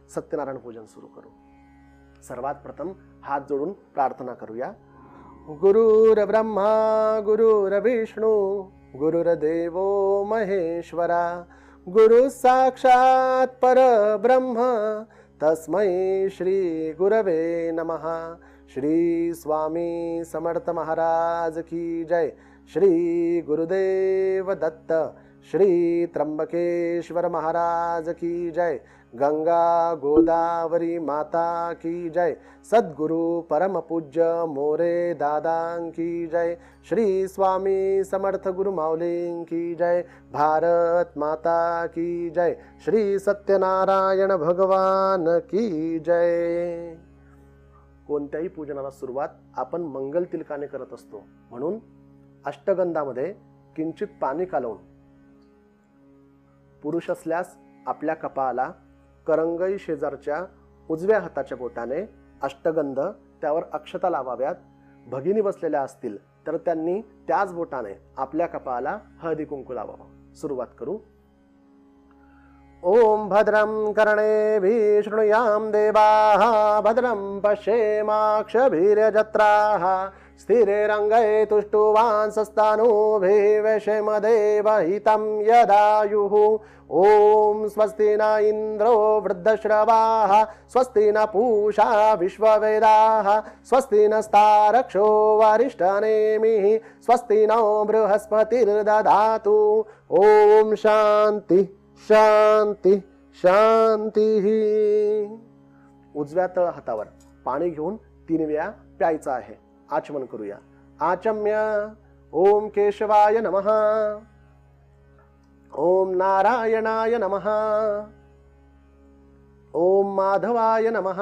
सत्यनारायण पूजन सुरू करू. सर्वात प्रथम हात जोडून प्रार्थना करूया. गुरुर्ब्रह्मा गुरुर्विष्णू गुरुर्देवो महेश्वरा गुरु साक्षात परब्रह्म तस्मै श्री गुरवे नमः. श्री स्वामी समर्थ महाराज की जय. श्री गुरुदेव दत्त. श्री त्र्यंबकेश्वर महाराज की जय. गंगा गोदावरी माता की जय. सद्गुरु परम पूज्य मोरे दादा की जय. श्री स्वामी समर्थ गुरु माऊली की जय. भारत माता की जय. श्री सत्यनारायण भगवान की जय. कोणत्याही पूजनाला सुरुवात आपण मंगल तिलकाने करत असतो, म्हणून अष्टगंधामध्ये किंचित पाणी कालवून पुरुष असल्यास आपल्या कपाळाला, करंगई शेजारच्या उजव्या हाताच्या बोटाने अष्टगंध, त्यावर अक्षता लावाव्यात. भगिनी बसलेल्या असतील तर त्यांनी त्याच बोटाने आपल्या कपाळाला हळदी कुंकू लावावं. सुरुवात करू. ओम भद्रं कर्णेभिः शृणुयाम देवाः भद्रं पश्येमाक्षभिर्यजत्राः स्थिरैरङ्गैः तुष्टुवांसस्तनूभिः वैशेमदेवहितं यदायुः. ओम स्वस्ति न इंद्रो वृद्धश्रवाः स्वस्ति न पूषा विश्ववेदाः स्वस्ति नस्तारक्षो वरिष्ठनेमिः स्वस्ति नो बृहस्पतिर्दधातु. ओम शांति शांति शांती. उजव्या तळ हातावर पाणी घेऊन 3 वेळा प्यायचं आहे. आचमन करूया. आचम्य. ओम केशवाय नमः. ओम नारायणाय नमः. ओम माधवाय नमः.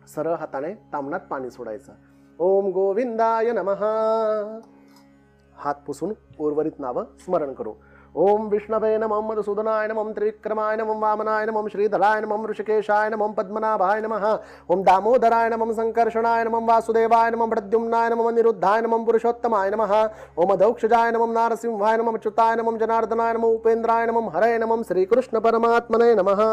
सरळ हाताने तामणात पाणी सोडायचं. ओम गोविंदाय नमः. हात पुसून उर्वरित नाव स्मरण करू. ओम विष्णवे नमः मधुसूदनाय नमः त्रिविक्रमाय नमः वामनाय नमः श्रीधराय नमः ऋषिकेशाय नमः पद्मनाभाय नमः. ओम दामोदराय नमः संकर्षणाय नमः वासुदेवाय नमः प्रद्युम्नाय नमः निरुद्धाय नमः पुरुषोत्तमाय नमः. ओम दौक्षजाय नमः नारसिंहाय नमः अच्युताय नमः जनार्दनाय नमः उपेंद्राय नमः हरे नमः श्रीकृष्ण परमात्मने नमः.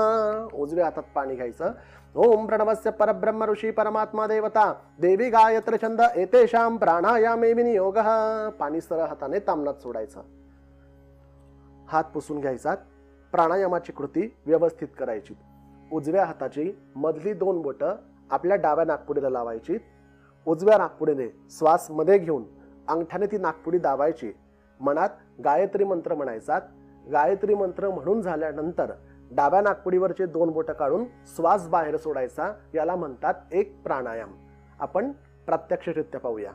उजव्या हातात पाणी घ्यायचं. ओम प्रणवस्य परब्रह्म ऋषी परमात्मा देवता देवी गायत्री छंद एतेषां प्राणायामे विनियोगः. पाणी सरळ हाताने तामणात सोडायचं. हात पुसून घ्यायचा. प्राणायामाची कृती व्यवस्थित करायची. उजव्या हाताची मधली 2 बोटं आपल्या डाव्या नाकपुडीला लावायची. उजव्या नाकपुडीने श्वास मध्ये घेऊन अंगठ्याने ती नाकपुडी दाबायची. मनात गायत्री मंत्र म्हणायचा. गायत्री मंत्र म्हणून झाल्यानंतर डाव्या नाकपुडीवरचे 2 बोटं काढून श्वास बाहेर सोडायचा. याला म्हणतात एक प्राणायाम. आपण प्रत्यक्षरित्या पाहूया.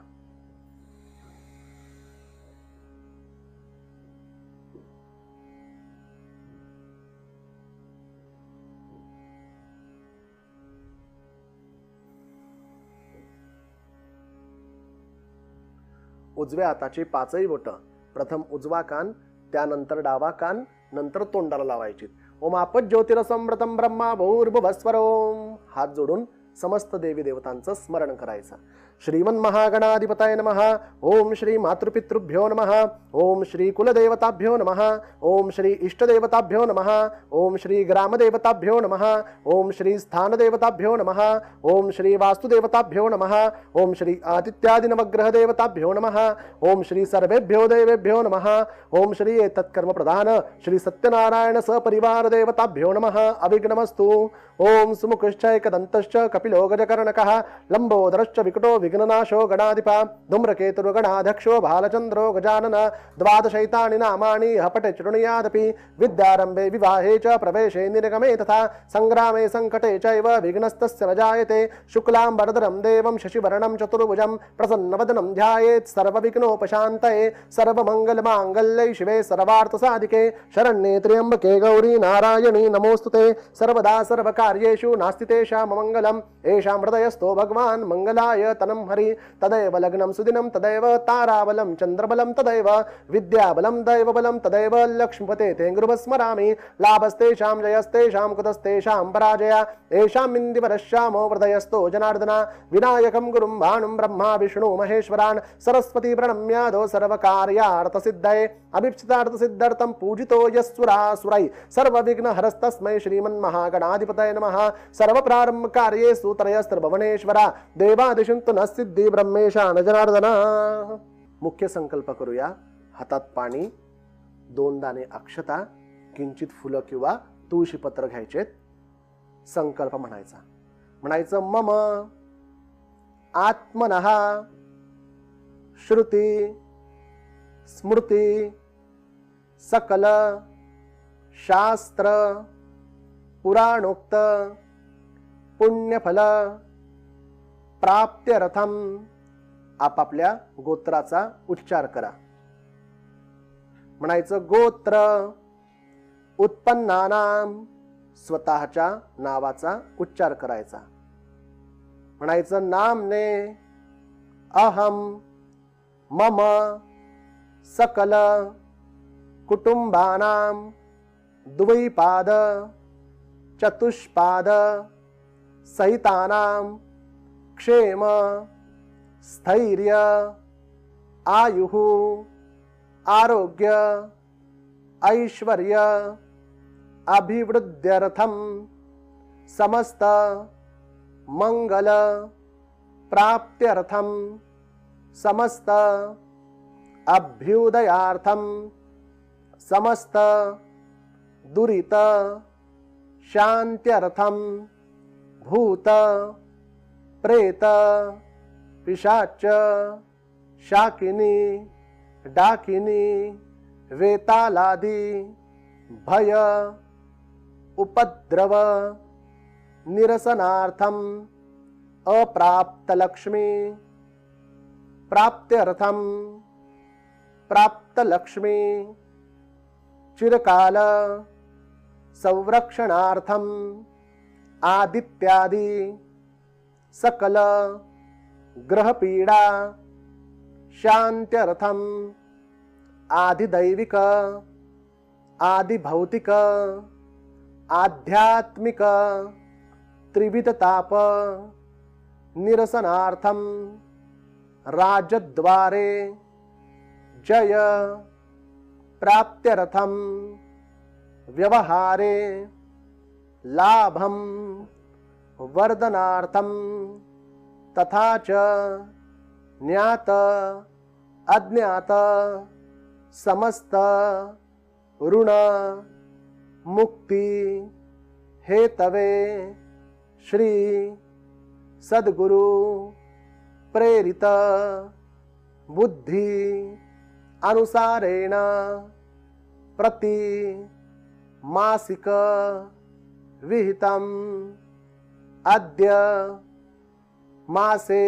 उजव्या हाताची 5ही बोटं प्रथम उजवा कान, त्यानंतर डावा कान, नंतर तोंडाला लावायची. ओम आपज्योतिरसमृतं ब्रह्मा भूर्भुवस्वर. ओम. हात जोडून समस्त देवी देवतांचं स्मरण करायचं. श्रीमन्महागणाधिपताय नमः. ओम श्री मातृपितृभ्यो नमः. ओम श्री कुलदेवताभ्यो नमः. ओम श्री इष्टदेवताभ्यो नमः. ओम श्री ग्रामदेवताभ्यो नमः. ओम श्री स्थानदेवताभ्यो नमः. ओम श्री वास्तुदेवताभ्यो नमः. ओम श्री आदित्यादि नवग्रह देवताभ्यो नमः. ओम श्री सर्वेभ्यो देवेभ्यो नमः. ओम श्री एतत्कर्म प्रधान श्री सत्यनारायण सपरिवार देवताभ्यो नमः. अभिघ्नमस्तु. ओम सुमुखश्चैकदन्तश्च कपिलो गजकर्णकः लंबोदरश्च विकटो विघ्ननाशो गणाधिपा धूम्रकेतुर्गणाध्यक्षो भालचंद्रो गजानन. 12 नामानि हपटे चृणुयादपि विद्यारंभे विवाहे च प्रवेशे निर्गमे तथा संग्रामे संकटे चैव विघ्नस्तस्य न जायते. शुक्लांबरधरं देवं शशिवर्णं चतुर्भुजं प्रसन्नवदनं ध्यायेत् सर्वविघ्नोपशान्तये. सर्वमंगलमांगल्ये शिवे सर्वार्थसाधिके शरण्ये त्र्यंबके गौरी नारायणी नमोस्तुते. सर्वदा सर्वकार्येषु नास्ति तेषां मंगलम्. येषां हृदयस्थो भगवान् मंगलाय तन्म बलं हरि तदैव लग्नं सुदिनं तदैव ताराबलं चन्द्रबलं तदैव विद्याबलं दैवबलं तदैव लक्ष्मीपते ते गुरुस्मरामि लाभस्तेषां जयस्तेषां कुतस्तेषां पराजया येषाम् इन्दिवरश्यामो हृदयस्थो जनार्दना विनायकं गुरुं भानुं ब्रह्मा विष्णु महेश्वरान् सरस्वती प्रणम्यादो सर्वकार्यार्थसिद्धये अभीप्सितार्थसिद्धर्थं पूजितो यस्सुरासुरै सर्वविघ्नहरस्तस्मै श्रीमन्महागणाधिपतये नमः सर्वप्रारम्भकार्येषु त्रयस्त्रिभुवनेश्वरा देवादिशन्तु नः सिद्धी ब्रह्मेशा न जनार्दना। मुख्य संकल्प करूया। हातात पाणी, 2 दाणे अक्षता, किंचित फुलं किंवा तुळशीपत्र घ्यायचेत. संकल्प म्हणायचं मम आत्मनः श्रुती स्मृती सकल शास्त्र पुराणोक्त पुण्यफल प्राप्त्यर्थम. आपापल्या गोत्राचा उच्चार करा. म्हणायचं गोत्र उत्पन्नानाम, स्वतःच्या नावाचा उच्चार करायचा. म्हणायचं नामने अहम मम सकल कुटुंबानाम द्वैपाद चतुष्पाद सहितानाम क्षेम स्थैर्य आयुः आरोग्य ऐश्वर्य अभिवृद्ध्यर्थम समस्त मंगल प्राप्त्यर्थम समस्त अभ्युदयार्थम समस्त दुरित शांत्यर्थम भूत प्रेत पिशाच शाकिनी डाकिनी वेतालादि भय उपद्रव निरसनार्थम अप्राप्त लक्ष्मी प्राप्त्यर्थम प्राप्त लक्ष्मी चिरकाल संरक्षणार्थम आदित्यादि सकल ग्रह पीडा शांत्यर्थम आदिदैविक आदिभौतिक आध्यात्मिक त्रिविधताप निरसनार्थम राजद्वारे जय प्राप्त्यर्थम व्यवहारे लाभम वर्धनार्थम तथा च ज्ञात अज्ञात समस्त ऋण मुक्ति हेतवे श्री सद्गुरु प्रेरित बुद्धि अनुसारेण प्रति मासिक विहितम अद्य मासे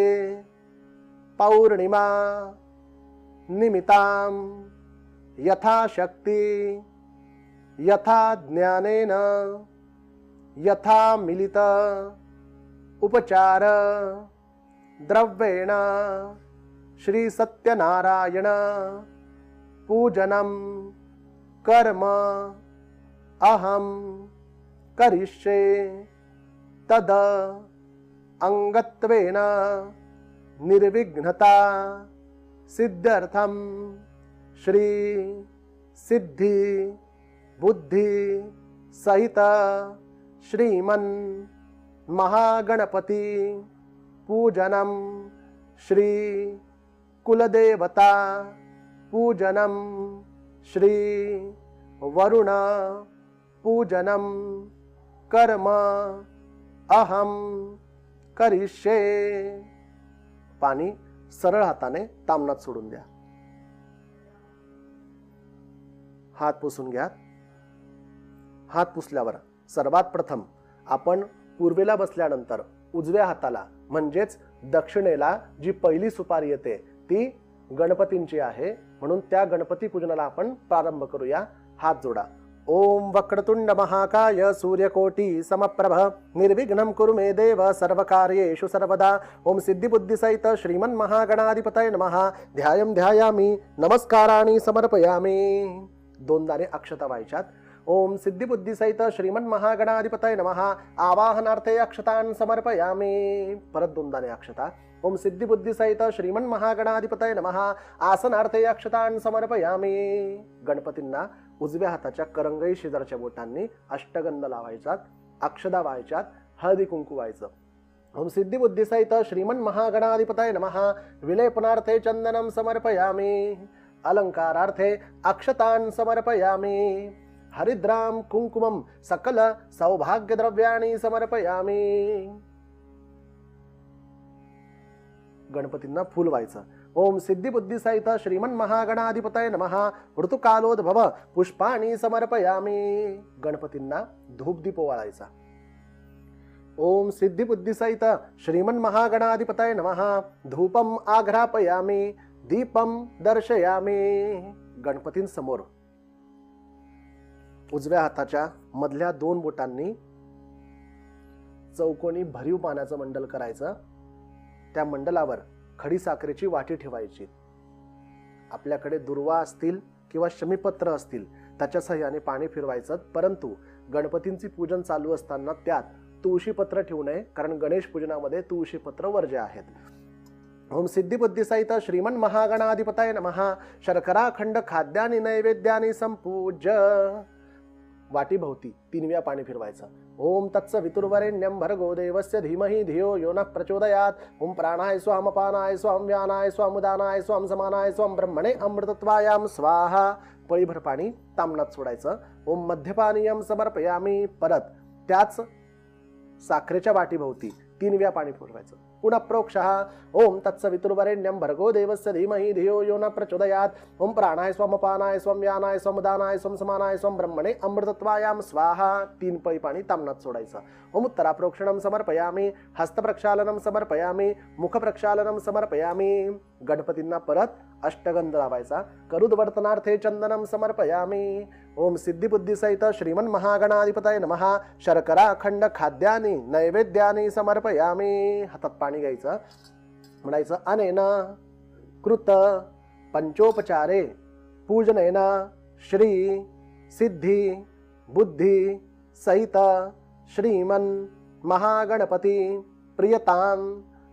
पौर्णिमा निमित्तां यथाशक्ति यथा ज्ञानेन यथा मिलित उपचार द्रव्येण श्री सत्यनारायण पूजनम कर्म अहम करिष्ये तद अंगत्वेन निर्विघ्नता सिद्ध्यर्थम श्री सिद्धि बुद्धि सहित श्रीमन् महागणपति पूजनम श्री कुलदेवता पूजनम श्री वरुण पूजनम कर्म अहम करिष्ये. पाणी सरळ हाताने तामणात सोडून द्या. हात पुसून घ्या. हात पुसल्यावर सर्वात प्रथम आपण पूर्वेला बसल्यानंतर उजव्या हाताला म्हणजेच दक्षिणेला जी पहिली सुपारी येते ती गणपतींची आहे, म्हणून त्या गणपती पूजनाला आपण प्रारंभ करूया. हात जोडा. ओम वक्रतुंड महाकाय सूर्यकोटी समप्रभ निर्विघ्नं कुरु मे देव सर्वकार्येषु सर्वदा। ओम सिद्धिबुद्धिसहित श्रीमन्महागणाधिपतये नमः। ध्यायं ध्यायामि नमस्काराणि समर्पयामि। दोन दाणे अक्षता व्हायच्यात। ओम सिद्धिबुद्धिसहित श्रीमन्महागणाधिपतये नमः। आवाहनार्थे अक्षतान् समर्पयामि। परत दोन दाणे अक्षता। ओम सिद्धिबुद्धिसहित श्रीमन्महागणाधिपतये नमः। आसनार्थे अक्षतान् समर्पयामि। गणपतींना उजव्या हाताच्या करंगई शेजारच्या बोटांनी अष्टगंध लावायचा, अक्षदा व्हायच्यात, हळदी कुंकू व्हायचं। ओम सिद्धिबुद्धिसहित श्रीमन्महागणाधिपतये नमः। विलेपनार्थे चंदनं समर्पयामि। अलंकारार्थे अक्षतान् समर्पयामि। हरिद्राम कुंकुमं सकल सौभाग्यद्रव्याणि समर्पयामि। गणपतींना फूल व्हायचं। ओम सिद्धिबुद्धिसहित श्रीमन्महागणाधिपतये नमः। ऋतुकालोद्भव पुष्पाणि समर्पयामि। गणपतींना धूपदीप ओवाळायचा। ओम सिद्धिबुद्धिसहित श्रीमन्महागणाधिपतये नमः। धूपम आघ्रापयामि, दीपम दर्शयामि। गणपतींसमोर उजव्या हाताच्या मधल्या दोन बोटांनी चौकोनी भरीव पाण्याचं मंडल करायचं। त्या मंडलावर खडी साखरेची वाटी ठेवायची। आपल्याकडे दुर्वा असतील किंवा शमीपत्र असतील त्याच्या सहाय्याने पाणी फिरवायचं, परंतु गणपतींची पूजन चालू असताना त्यात तुळशीपत्र ठेवू नये, कारण गणेश पूजनामध्ये तुळशीपत्र वर्ज्य आहेत। ओम सिद्धिबुद्धिसहित श्रीमन्महागणाधिपतये नमः। शर्कराखंड खाद्यानि नैवेद्यानि संपूज्य। वाटी भोवती 3 वेळा पाणी फिरवायचं। ओम तत्सवितुर्वरेण्यं भर्गो देवस्य धीमहि धियो यो नः प्रचोदयात्। ओम प्राणाय स्वाम अपानाय स्वाम व्यानाय स्वाम उदानाय स्वाम समानाय स्वाम ब्रह्मणे अमृतत्वायां स्वाहा। पळीभर पाणी तामणात सोडायचं। ओम मध्यपानीयं समर्पयामि। परत त्याच साखरेच्या वाटी भोवती 3 वेळा पाणी फिरवायचं। पुनः प्रोक्षः ओम तत्सवितुर्वरेण्यं भर्गो देवस्य धीमहि धियो यो नः प्रचोदयात्। ओम प्राणाय स्वाम अपानाय स्वाम व्यानाय स्वाम उदानाय स्वाम समानाय स्वाम ब्रह्मणे अमृतत्वायां स्वाहा। 3 पळी पाणी तामणात सोडायचं। ओम उत्तराप्रोक्षणं समर्पयामि। हस्तप्रक्षालनं समर्पयामि। मुखप्रक्षालनं समर्पयामि। गणपतींना परत अष्टगंध लावायचा। करुद्वर्तनार्थे चंदनं समर्पयामि। ओम सिद्धिबुद्धिसहित श्रीमन्महागणाधिपतये नमः। शर्कराखंड खाद्यानि नैवेद्यानि समर्पयामि। हातात पाणी घ्यायचं, म्हणायचं अनेन कृत पंचोपचारे पूजनेन श्री सिद्धी बुद्धी सहित श्रीमन महागणपती प्रियतां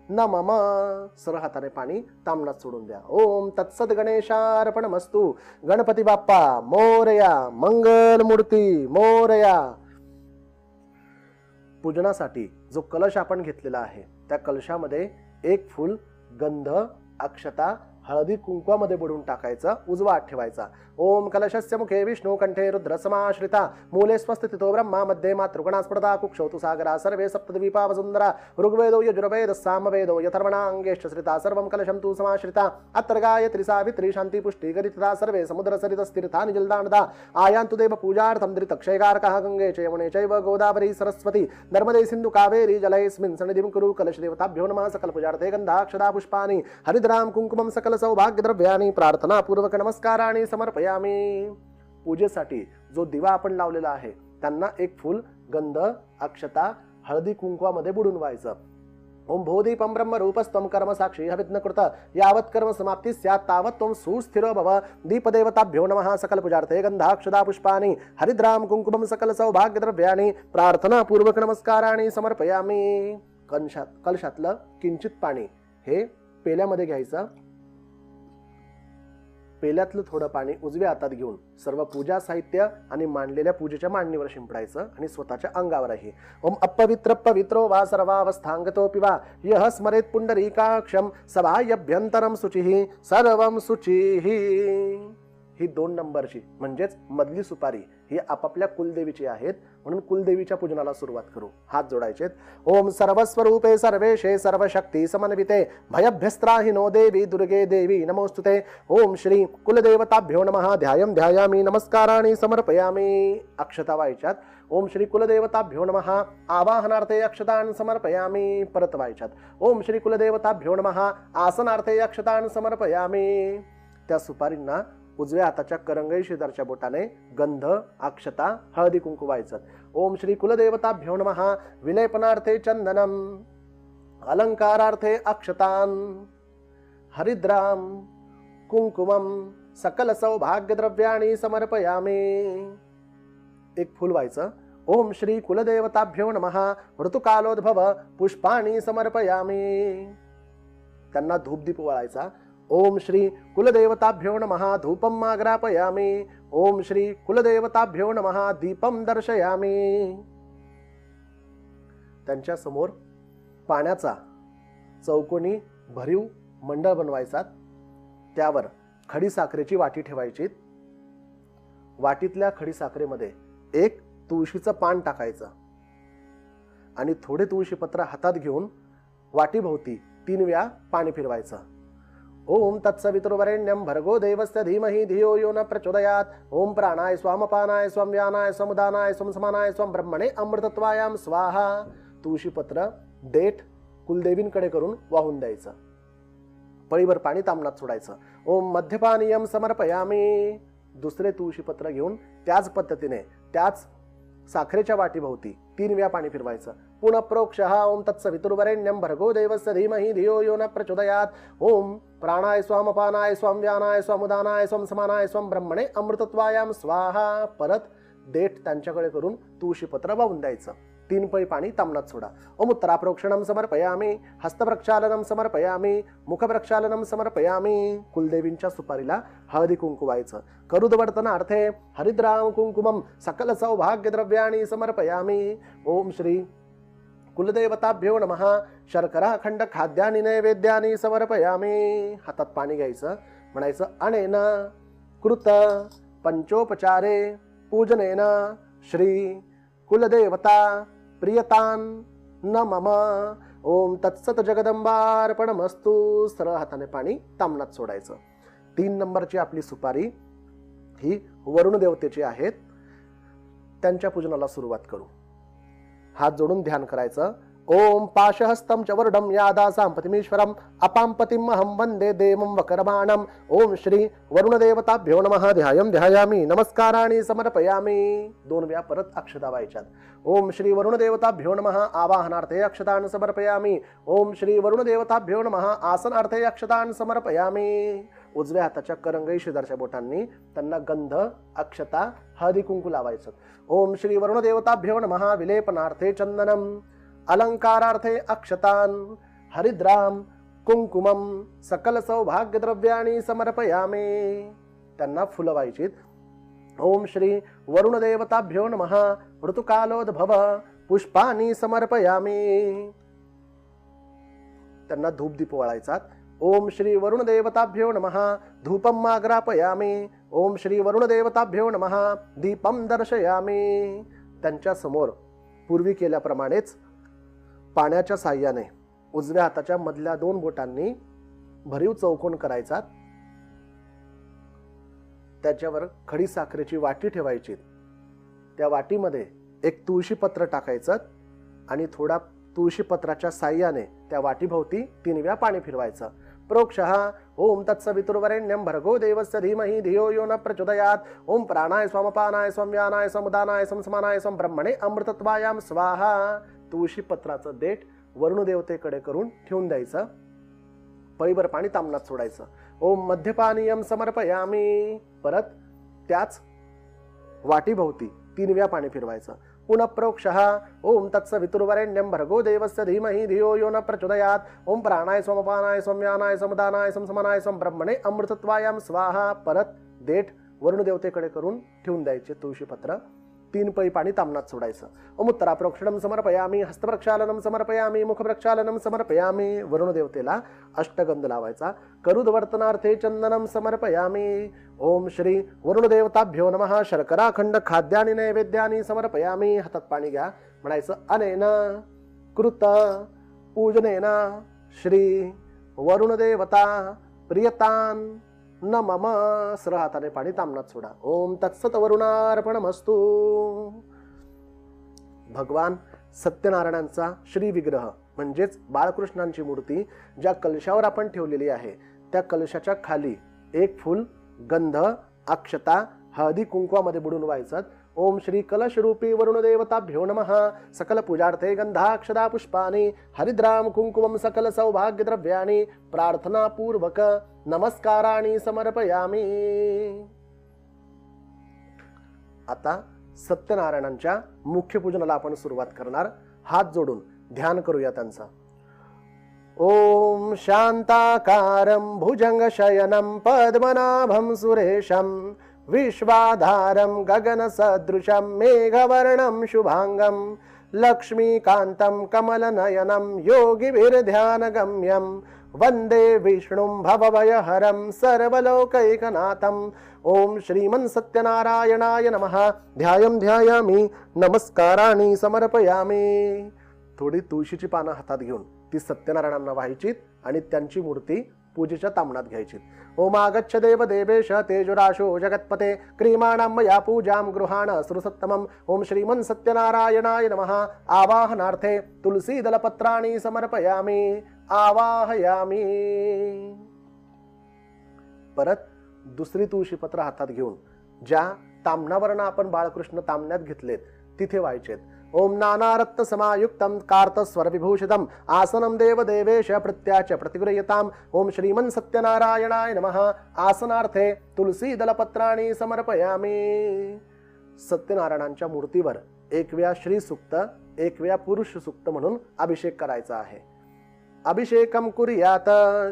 न मम। सरळ हाताने पाणी तामणात सोडून द्या। ओम तत्सद गणेशार्पणमस्तु। गणपती बाप्पा मोरया, मंगल मूर्ती मोरया। पूजनासाठी जो कलश आपण घेतलेला आहे त्या कलशामध्ये 1 फूल गंध, अक्षता, हळदी कुंकवामध्ये बुडवून टाकायचं, उजवा हात ठेवायचा। ओम कलशस्य मुखे विष्णु कंठे रुद्र समाश्रिता मूले स्वस्थितो ब्रह्मा मध्ये मातृगणा स्फुटता कुक्षौ तु सागरा सर्वे सप्तद्वीपा वसुंधरा ऋग्वेदो यजुर्वेद सामवेदो यथर्वणांगेश्च श्रिता सर्वं कलशं तु समाश्रिता अत्र गायत्री सावित्री शांति पुष्टि गरिता सर्वे समुद्र सरितस्तीर्थानि जलदानदा आयान्तु देव पूजार्थं धृतक्षयगारकः गंगे च यमुने चैव गोदावरी सरस्वती नर्मदे सिन्धु कावेरी जलेऽस्मिन् सन्निधिं कुरु। कलश देवताभ्यो नमः। सकल पूजार्थे गन्धाक्षदा पुष्पाणि हरिद्राम कुंकुमं सकल सौभाग्यद्रव्यानि प्रार्थना पूर्वक नमस्काराणि समर्पयामि। पूजेसाठी जो दिवा आपण लावलेला आहे त्यांना 1 फूल गंध, अक्षता, हळदी कुंकवामध्ये बुडून व्हायचं। ओम भोदीपं ब्रह्मरूपस्त्वं कर्म साक्षी हविद्न कृत यावत् कर्म समाप्ति स्यात् तावत् त्वं सुस्थिरो भव। दीपदेवताभ्यो नमः। सकल पूजार्थे गन्धाक्षदा पुष्पाणि हरिद्राम कुंकुमं सकल सौभाग्यद्रव्यानि प्रार्थना पूर्वक नमस्काराणि समर्पयामि। कलशातलं किंचित पाणी हे पेल्यामध्ये घ्यायचं। पेल्यातलं थोडं पाणी उजव्या हातात घेऊन सर्व पूजा साहित्य आणि मांडलेल्या पूजेच्या मांडणीवर शिंपडायचं आणि स्वतःच्या अंगावरही। ओम अपवित्र पवित्रो वा सर्वावस्थांगतोऽपि वा यः स्मरेत् पुंडरीकाक्षं सभायभ्यंतरं शुचिः सर्वं शुचिः। ही 2 नंबरची म्हणजेच मधली सुपारी ही आपापल्या कुलदेवीची आहेत, म्हणून कुलदेवीच्या पूजनाला सुरुवात करू। हात जोडायचेत। ओम सर्वस्वरूपे सर्वेशे सर्वशक्ती समन्विते भयभ्यस्त्राहिनो देवी दुर्गे देवी नमोस्तुते। ओम श्री कुलदेवताभ्यो नमः। ध्यायं ध्यायामि नमस्काराणि समर्पयामि। अक्षता व्हायच्यात। ओम श्री कुलदेवताभ्यो नमः। आवाहनार्थे अक्षतान् समर्पयामि। परत व्हायच्यात। ओम श्री कुलदेवताभ्यो नमः। आसनार्थे अक्षतान् समर्पयामि। त्या सुपारींना उजव्या हाताच्या करंगळी शेजारच्या बोटाने गंध, अक्षता, हळदी कुंकू व्हायचं. ओम श्री कुलदेवताभ्यो नमः. विलेपनार्थे चंदनम, अलंकारार्थे अक्षतान, हरिद्राम कुंकुमम सकल सौभाग्य द्रव्याणी समर्पयामी. एक फूल व्हायचं. ओम श्री कुलदेवताभ्यो नमः. ऋतुकालोद्भव पुष्पाणी समर्पयामी. त्यांना धूपदीप वळायचा. ओम श्री कुलदेवताभ्यो नमः. धूपम आग्रापयामी. ओम श्री कुलदेवताभ्यो नमः. दीपम दर्शयामी. त्यांच्या समोर पाण्याचा चौकोनी भरीव मंडळ बनवायचा. त्यावर खडीसाखरेची वाटी ठेवायची. वाटीतल्या खडीसाखरेमध्ये एक तुळशीचं पान टाकायचं आणि थोडे तुळशीपत्र हातात घेऊन वाटीभोवती 3 वेळा पाणी फिरवायचं. ओम तत्सवितुर्वरेण्यं भर्गो देवस्य धीमहि धियो यो न प्रचोदयात. ओम प्राणाय स्वामपानाय स्वव्यानाय स्वमुदानाय स्वसमानाय स्वं ब्रह्मणे अमृतत्वायाम स्वाहा. तुळशीपत्र देठ कुलदेवींकडे करून वाहून द्यायचं. पळीभर पाणी तामणात सोडायचं. ओम मध्यपानीयम समर्पयामी. दुसरे तुळशीपत्र घेऊन त्याच पद्धतीने त्याच साखरेच्या वाटीभोवती 3 वेळा पाणी फिरवायचं. पुनः प्रोक्षः. ओम तत्सवितुर्वरेण्यं भर्गो देवस्य धीमहि धियो यो न प्रचोदयात. ओम प्राणाय स्वामपानाय स्वव्यानाय स्वमुदानाय स्वसमानाय स्वं ब्रह्मणे अमृतत्वायाम स्वाहा. परत देठ त्यांच्याकडे करून तुळशीपत्र वाहून द्यायचं. 3 पळी पाणी तामणात सोडा. ओम उत्तराप्रोक्षणं समर्पयामी. हस्तप्रक्षालनं समर्पयामी. मुखप्रक्षालनं समर्पयामी. कुलदेवींच्या सुपारीला हळदी कुंकू व्हायचं. करुदवर्तनार्थे हरिद्राम कुंकुमम सकल सौभाग्य द्रव्याणी समर्पयामी. ओम श्री कुलदेवताभ्यो नमः. शर्करा खंड खाद्यानि नैवेद्यानि समर्पयामी. हातात पाणी घ्यायचं. म्हणायचं अनेन कृत पंचोपचारे पूजनेन श्री कुलदेवता प्रियतान न मम. ओम तत्सत जगदंबार्पणमस्तु. सरळ हाताने पाणी तामणात सोडायचं. 3 नंबरची आपली सुपारी ही वरुण देवतेची आहेत. त्यांच्या पूजनाला सुरुवात करू. हात जोडून ध्यान करायचं. ओम पाशहस्तं च वरुडं यादासां पतिमीश्वरं अपांपतिम् अहं वंदे देवं वकरमाणं. ओम श्री वरुणदेवताभ्यो नमः. ध्यायं ध्यायामि नमस्काराणि समर्पयामि. 2 वेळा परत अक्षता व्हायच्यात. ओम श्री वरुणदेवताभ्यो नमः. आवाहनार्थे अक्षतान् समर्पयामि. ओम श्री वरुणदेवताभ्यो नमः. आसनार्थे अक्षतान् समर्पयामि. उजव्या हाताच्या करंगळी शेजारच्या बोटांनी त्यांना गंध, अक्षता, हळदी कुंकू लावायचं. ओम श्री वरुणदेवताभ्यो नमः. विलेपनार्थे चंदनम, अलंकारार्थे अक्षतान, हरिद्राम कुंकुमम सकल सौभाग्य द्रव्याणी समर्पयामी. त्यांना फुलं व्हायची. ओम श्री वरुण देवताभ्यो नमः. ऋतुकालोद्भव पुष्पाणी समर्पयामी. त्यांना धूपदीप वळायचा. ओम श्री वरुण देवताभ्यो नमः. धूपम आग्रापयामी. ओम श्री वरुण देवताभ्यो नमः. दीपम दर्शयामी. त्यांच्या समोर पूर्वी केल्याप्रमाणेच पाण्याच्या साह्याने उजव्या हाताच्या मधल्या 2 बोटांनी भरीव चौकोन करायचा. त्याच्यावर खडीसाखरेची वाटी ठेवायची. त्या वाटीमध्ये एक तुळशीपत्र टाकायचं आणि थोडा तुळशीपत्राच्या साह्याने त्या वाटीभोवती 3 वेळा पाणी फिरवायचं. प्रोक्षः. ओम तत्सवितुर्वरेण्यं भर्गो देवस्य धीमहि धियो यो न प्रचोदयात. ओम प्राणाय स्वामपानाय स्वव्यानाय स्वमुदानाय स्वसमानाय स्वं ब्रह्मणे अमृतत्वायाम स्वाहा. तुळशीपत्राचं देठ वरुण देवतेकडे करून ठेवून द्यायचं. पळीभर पाणी तामणात सोडायचं. ओम मध्यपानीयम समर्पयामी. परत त्याच वाटीभोवती 3 वेळा पाणी फिरवायचं. पुनः प्रोक्षः. ओम तत्सवितुर्वरेण्यं भर्गो देवस्य धीमहि धियो यो न प्रचोदयात. ओम प्राणाय स्वमपानाय स्वव्यानाय स्वमुदानाय स्वसमानाय स्वं ब्रह्मणे अमृतत्वायाम स्वाहा. परत देठ वरुण देवतेकडे करून ठेवून द्यायचे तुळशीपत्र. 3 पळी पाणी तामणात सोडायचं. ओम उत्तराप्रोक्षणं समर्पयामी. हस्तप्रक्षालनं समर्पयामी. मुखप्रक्षालनं समर्पयामी. वरुण देवतेला अष्टगंध लावायचा. करुदवर्तनार्थे चंदनं समर्पयामी. ओम श्री वरुणदेवताभ्यो नमः. शर्कराखंड खाद्यानि नैवेद्यानि समर्पयामी. हातात पाणी घ्या. म्हणायचं अनेन कृत पूजनेन श्री वरुणदेवता प्रियतान न मम. सरळ हाताने पाणी तामणात सोडा. ओम तत्सत वरुणार्पणमस्तु. भगवान सत्यनारायणांचा श्री विग्रह म्हणजेच बाळकृष्णांची मूर्ती ज्या कलशावर आपण ठेवलेली आहे त्या कलशाच्या खाली 1 फूल, गंध, अक्षता हळदी कुंकवामध्ये बुडून व्हायचं. ओम श्री कलश रूपी वरुण देवताभ्यो नमः. सकल पूजार्थे गंधाक्षदा पुष्पानि हरिद्राम कुंकुमम सकल सौभाग्य द्रव्याणि प्रार्थना पूर्वक नमस्काराणि समर्पयामि. आता सत्यनारायणांच्या मुख्य पूजनाला आपण सुरुवात करणार. हात जोडून ध्यान करूया त्यांचा. ओम शांताकारं भुजंगशयनं पद्मनाभं सुरेशं विश्वाधारं गगनसदृशं मेघवर्णं शुभांगं लक्ष्मीकान्तं कमलनयनं योगिभिर्ध्यानगम्यं वंदे विष्णुं भवभयहरं सर्वलोकैकनाथं. ओम श्रीमन् सत्यनारायणाय नमः. ध्यायं ध्यायामि नमस्काराणि समर्पयामि. थोडी तुळशीची पानं हातात घेऊन ती सत्यनारायणांना व्हायची आणि त्यांची मूर्ती पूजेच्या तामणात घ्यायची. ओम आगच्छ देव देवेश तेजोराशो जगत्पते क्रीमाणां मया पूजां गृहाण सुरसत्तमम्. ओम श्रीमन् सत्यनारायणाय नमः. आवाहनार्थे तुलसी दलपत्राणि समर्पयामि. आवाहयामि. परत दुसरी तुळशी पत्र हातात घेऊन ज्या तामणावरनं आपण बाळकृष्ण तामण्यात घेतलेत तिथे व्हायचेत. ओम नानारत्न समायुक्तं कार्तस्वर विभूषितं आसनं देव देवेश प्रत्याच प्रतिगृह्यताम्. ओम श्रीमन् सत्यनारायणाय नमः. आसनार्थे तुलसी दलपत्राणि समर्पयामि. सत्यनारायणांच्या मूर्तीवर एक वेळा श्री सूक्त एक वेळा पुरुष सूक्त म्हणून अभिषेक करायचा आहे. अभिषेकं कुर्यात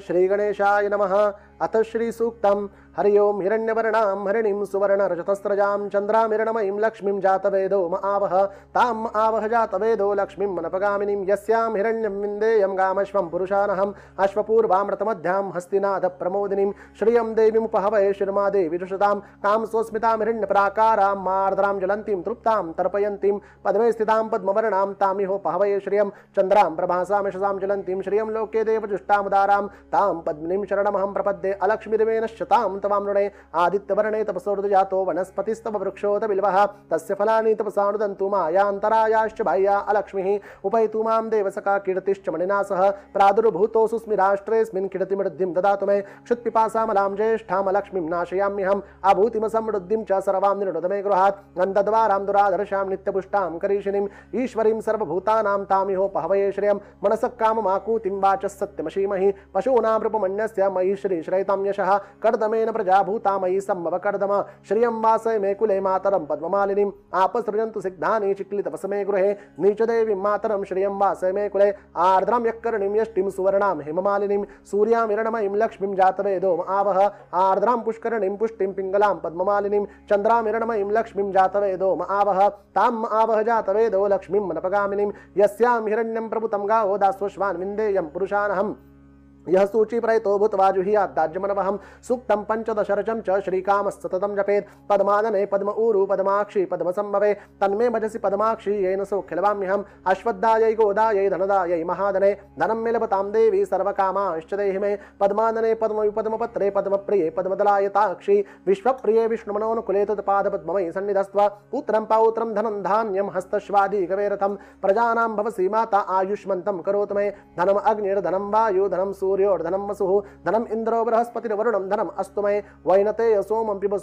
श्री गणेशाय नमः. अथ श्री सूक्तम्. हरि ओम हिरण्यवर्णां हरिणीं सुवर्णरजतस्रजां चन्द्रामिरणमयीं लक्ष्मीं जातवेदो म आवह. ताम् आवह जातवेदो लक्ष्मीं मनपगामिनीं यस्यां हिरण्यं विन्देयं गामश्वं पुरुषानहम् अश्वपूर्वामृतमध्यां हस्तिनादप्रमोदिनीं श्रियं देवीमुपहवये शिरमा देवी जुषतां कामसोस्मितां हिरण्यप्राकारां मार्द्रां ज्वलन्तीं तृप्तां तर्पयन्तीं पद्मे स्थितां पद्मवर्णां तामिहोपहवये श्रियं चन्द्रां प्रभासां यशसां ज्वलन्तीं श्रियं लोके देवजुष्टामुदारां तां पद्मिनीं शरणमहं प्रपद्ये अलक्ष्मीदेवेन शतां तवामृणे आदित्यवर्णे तपसोर्जातो वनस्पतिस्तव वृक्षोत बिल्वः तस्य फलानि तपसानुदन्तु मायान्तरायाश्च बाह्या अलक्ष्मीः उपैतु मां देवसखा कीर्तिश्च मणिना सह प्रादुर्भूतो सुस्मिराष्ट्रेऽस्मिन् कीर्तिमृद्धिं ददातु मे क्षुत्पिपासामलां ज्येष्ठां लक्ष्मीं नाशयाम्यहम् आभूतिं समृद्धिं च सर्वां निरुद मे गृहात् गन्धद्वारां दुराधर्षां नित्यपुष्टां करीषिणीं ईश्वरीं सर्वभूतानां तामिहोपहवये श्रियं मनसः काममाकूतिं वाचः सत्यमशीमहि पशूनां रूपमन्यस्य मयि श्रीश्रयितां यशः कर्दमेन प्रजाभूता मयि सम्भव कर्दम श्रियं वासय मे कुले मातरं पद्ममालिनीं आपसृजन्तु सिग्धानि चिक्लितपसमे गृहे नीचदेवीं मातरं श्रियं वासय मे कुले आर्द्रां यक्कर्णीं यष्टिं सुवर्णां हेममालिनीं सूर्यामिरणमयीं लक्ष्मीं जातवेदो आवह आर्द्रां पुष्करणीं पुष्टिं पिङ्गलां पद्ममालिनीं चन्द्रामिरणमयीं लक्ष्मीं जातवेदो आवह ताम् आवह जातवेदो लक्ष्मीं मनपगामिनीं यस्यां हिरण्यं प्रभुतं गावो दास्वश्वान् विन्देयं पुरुषानहम् यह सूची प्रयतो भूत्वा जुह्याद्दाज्यमनवहं सूक्तं पंचदशरचं च श्रीकामस्ततं जपेत् पद्मादने पद्म ऊरु पद्माक्षी पद्मसंभवे तन्मे भजसि पद्माक्षी येन सौख्यलवाम्यहम् अश्वत्थायै गोदायै धनदायै महादने धनं मे लभतां देवी सर्वकामांश्च देहि मे पद्मादने पद्मपत्रे पद्मप्रिये पद्मदलायताक्षी विश्वप्रिये विष्णुमनोनुकुले तत्पादपद्ममयि सन्निधस्त्वा पुत्रं पौत्रं धनं धान्यं हस्तश्वादी गवेरथं प्रजानां भवसि माता आयुष्मन्तं करोतु मे धनम् अग्निर्धनं वायु धनं सूर्योर्धनं वसुः धनम् इन्द्रो बृहस्पतिर्वरुणं धनम् अस्तु मे वैनते सोमं पिब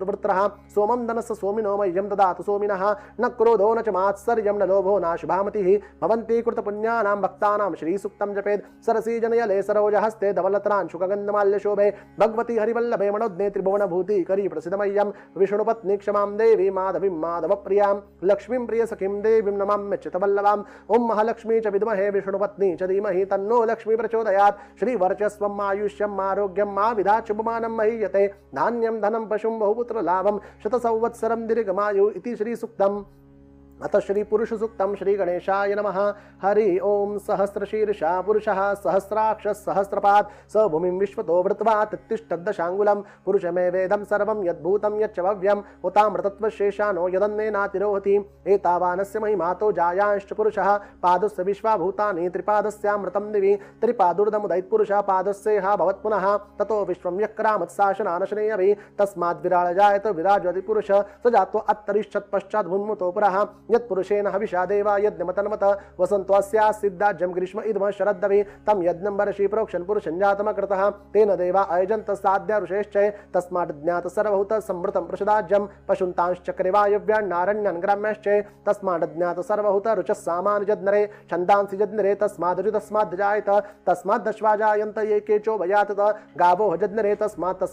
वृत्रः सोमं धनस्य सोमिनो मह्यं ददातु सोमिनः न क्रोधो न च मात्सर्यं न लोभो नाशुभामतिः भवन्ति कृतपुण्यानां भक्तानां श्रीसूक्तं जपेत् सरसी जनयले सरोजहस्ते धवलत्रांशुकगन्धमाल्यशोभे भगवती हरिवल्लभे मनोज्ञे त्रिभुवनभूति करी प्रसिद्धमय्यं विष्णुपत्नी क्षमां देवी माधवीं माधवप्रियां लक्ष्मीं प्रियसखीं देवीं नमाम्यच्युतवल्लभाम् ओं महालक्ष्मी च विद्महे विष्णुपत्नी च धीमहि तन्नो लक्ष्मी प्रचोदयात् श्रीवर्चस्वम् आयुष्यम् आरोग्यम् आविधा शुभमानं महीयते धान्यं धनं पशुं बहुपुत्र लाभं शतसंवत्सरं दीर्घमायु इति श्रीसूक्तम् अथ श्री पुरुष सूक्तम श्री गणेशाय नमः। हरि ओम सहस्रशीर्षा पुरुषः सहस्राक्षः सहस्रपाद स भूमिं विश्वतो वृत्वा तिष्ठद्दशाङ्गुलं पुरुषमे वेदं सर्वं यद्भूतं यच्च भव्यम् उतामृतत्वशेषानो यदन्नेनातिरोहति एतावानस्य महिमातो जायांश्च पुरुषः पादस्य विश्वाभूतानि त्रिपादस्यामृतं दिवि त्रिपादुर्दमुदैत्पुरुषः पादस्येह भवत्पुनः ततो विश्वं यक्रामत्शासनानशने अभि तस्माद् विराळ जायत विराजति पुरुष स जातो अत्तरिष्ठत् पश्चात् भून्मुतो पुरः यत्पुरुषेण हविषा देवा यज्ञमतन्मत वसन्त्वस्या सिद्धाज्यं ग्रीष्म इदम शरद्दवि तं यज्ञं वर्षि प्रोक्षन् पुरुषं जातमकृतः तेन देवा अयजन्त साध्या ऋषेश्चै तस्मात् ज्ञात सर्वभूत संवृतं प्रसदाज्यं पशुन्तांश्चक्रे वायव्यान्नारण्यान् ग्राम्यश्चै तस्मात् ज्ञात सर्वभूत रुचः सामानि जज्ञरे छन्दांसि जज्ञरे तस्माद् जायत तस्माद्दश्वा जायन्त ये केचो वयात गावो जज्ञरे तस्मात्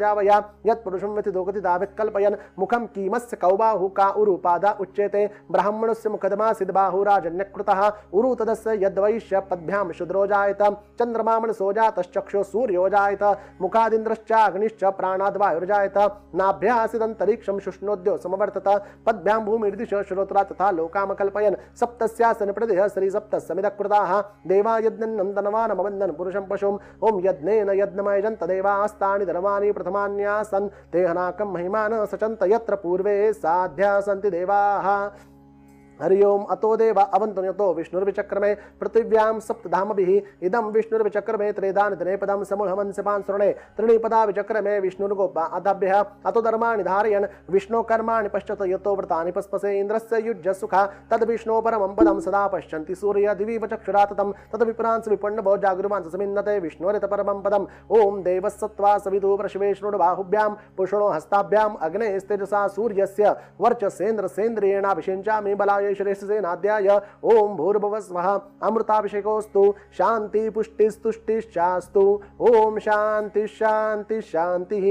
जावया यत्पुरुषं व्यतिदोगतिदावित् कल्पयन् मुखं कीमस्य कौबाहु का उरुपादा उच्यते ब्राह्मणस्य मुखदमासीद् बाहुराजन्यकृतः उरु तदस्य यद्वैश्य पद्भ्यां शूद्रो जायत चन्द्रमा मनसो जातश्चक्षुः सूर्यो जायत मुखादिन्द्रश्चाग्निश्च प्राणाद्वायुर्जायत नाभ्यासीदन्तरिक्षं शुष्णोद्यो समवर्तत पद्भ्यां भूमिर्दिश श्रोत्रा तथा लोकाम कल्पयन् सप्तस्यासन प्रदेह श्री सप्तसमिदकृताः देवा यज्ञन्नन्दनवानमवन्दन् पुरुषं पशुम् ओम यज्ञेन यज्ञमयजन्त देवास्तानि धर्माणि प्रथमान्यासन् तेहनाकं महिमान सचन्त यत्र पूर्वे साध्या सन्ति देवाः हरि ओम अतो देवा अवन्तुन्यतो विष्णुर्विचक्रमे पृथिव्यां सप्तधामभिः इदं विष्णुर्विचक्रमे त्रेदानि दिने पदं समूहमंसपान् श्रवणे त्रीणिपदा विचक्रमे विष्णुर्गोपा अदाभ्यः अतो धर्माणि धारयन् विष्णो कर्माणि पश्चात् यतो व्रतानि पस्पसे इन्द्रस्य युज्य सुखा तद् विष्णो परमं पदं सदा पश्यन्ति सूर्य दिवीव चक्षुरा ततं तद् विप्रांस विपण्णभो जागृमांस समिन्नते विष्णोरित परमं पदम् ओम देवस्सत्त्वा सविदु प्रशिवेष्णुर् बाहुभ्यां पुषणो हस्ताभ्याम् अग्नेस्तेजसा सूर्यस्य वर्चसेन्द्रेणाभिषिञ्चामि बलाय श्रेष्ठसेनाध्याय ओम भूर्भुवः स्वः अमृताभिषेकोस्तु शांति पुष्टिस्तुष्टिश्चास्तु ओम शांति शांति शांतिः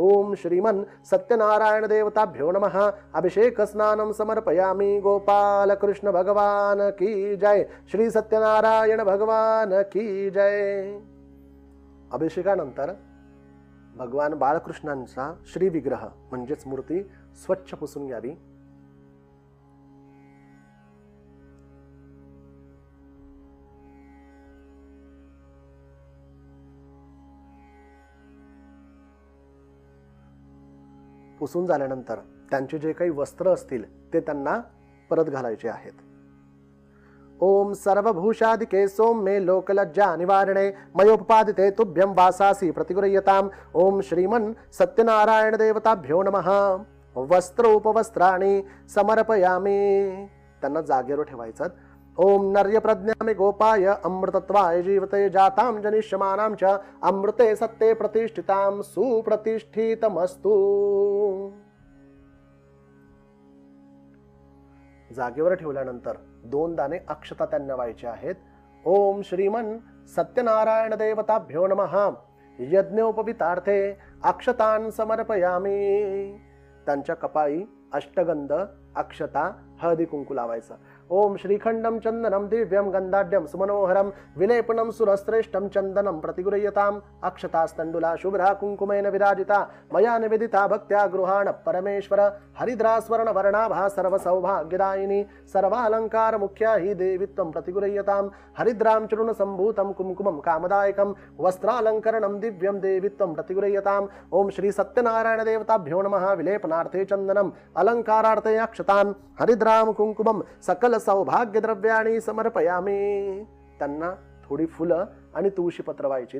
ओम श्रीमन् सत्यनारायण देवताभ्यो नमः अभिषेक स्नानं समर्पयामि गोपाल कृष्ण भगवान की जय श्री सत्यनारायण भगवान की जय। अभिषेकानंतर भगवान बाळकृष्णांचा श्री विग्रह म्हणजेच मूर्ती स्वच्छ पुसून घ्यावी। पुसून झाल्यानंतर त्यांचे जे काही वस्त्र असतील ते त्यांना परत घालायचे आहेत। ओम सर्वभूषादिके सौम्ये लोकलज्जा निवारणे मयोपपादिते तुभ्यं वासासि प्रतिगृह्यताम् ओम श्रीमन् सत्यनारायण देवताभ्यो नमः। वस्त्र उपवस्त्राणि समर्पयामि त्यांना जागेवर ठेवायचं। ओम नर्य प्रज्ञामि गोपाय अमृतत्वाय जीवते जातां जनिष्यमानां च अमृते सत्ते प्रतिष्ठितां सुप्रतिष्ठितमस्तु। जागेवर ठेवल्यानंतर 2 दाणे अक्षता त्यांना व्हायचे आहेत। ओम श्रीमन् सत्यनारायण देवताभ्यो नमः। यज्ञोपवितार्थे अक्षतान् समर्पयामि। त्यांच्या कपाळी अष्टगंध अक्षता हळदी कुंकू लावायचा। ओम श्रीखंडम चंदनम दिव्यम गंधाढ्यम सुमनोहरम विलेपनम सुरश्रेष्ठम चंदनम प्रतिगृह्यताम अक्षतास्तंडुला शुभ्रा कुंकुमेन विराजिता मया निवेदिता भक्त्या गृहाण परमेश्वर हरिद्रा स्वर्ण वर्णाभा सर्व सौभाग्यदायिनी सर्वालंकार मुख्या ही देवित्वं प्रतिगृह्यताम हरिद्राम चूर्ण संभूतम कुंकुमम कामदायकम वस्त्रालंकरणम दिव्यम देवित्वं प्रतिगृह्यताम। ओम श्री सत्यनारायण देवताभ्यो नमः। विलेपनार्थे चंदनम अलंकारार्थे अक्षतान् हरिद्राम कुंकुमम सकल सौभाग्य द्रव्याणि समर्पयामि। त्यांना थोडी फुलं आणि तुळशीपत्र व्हायची।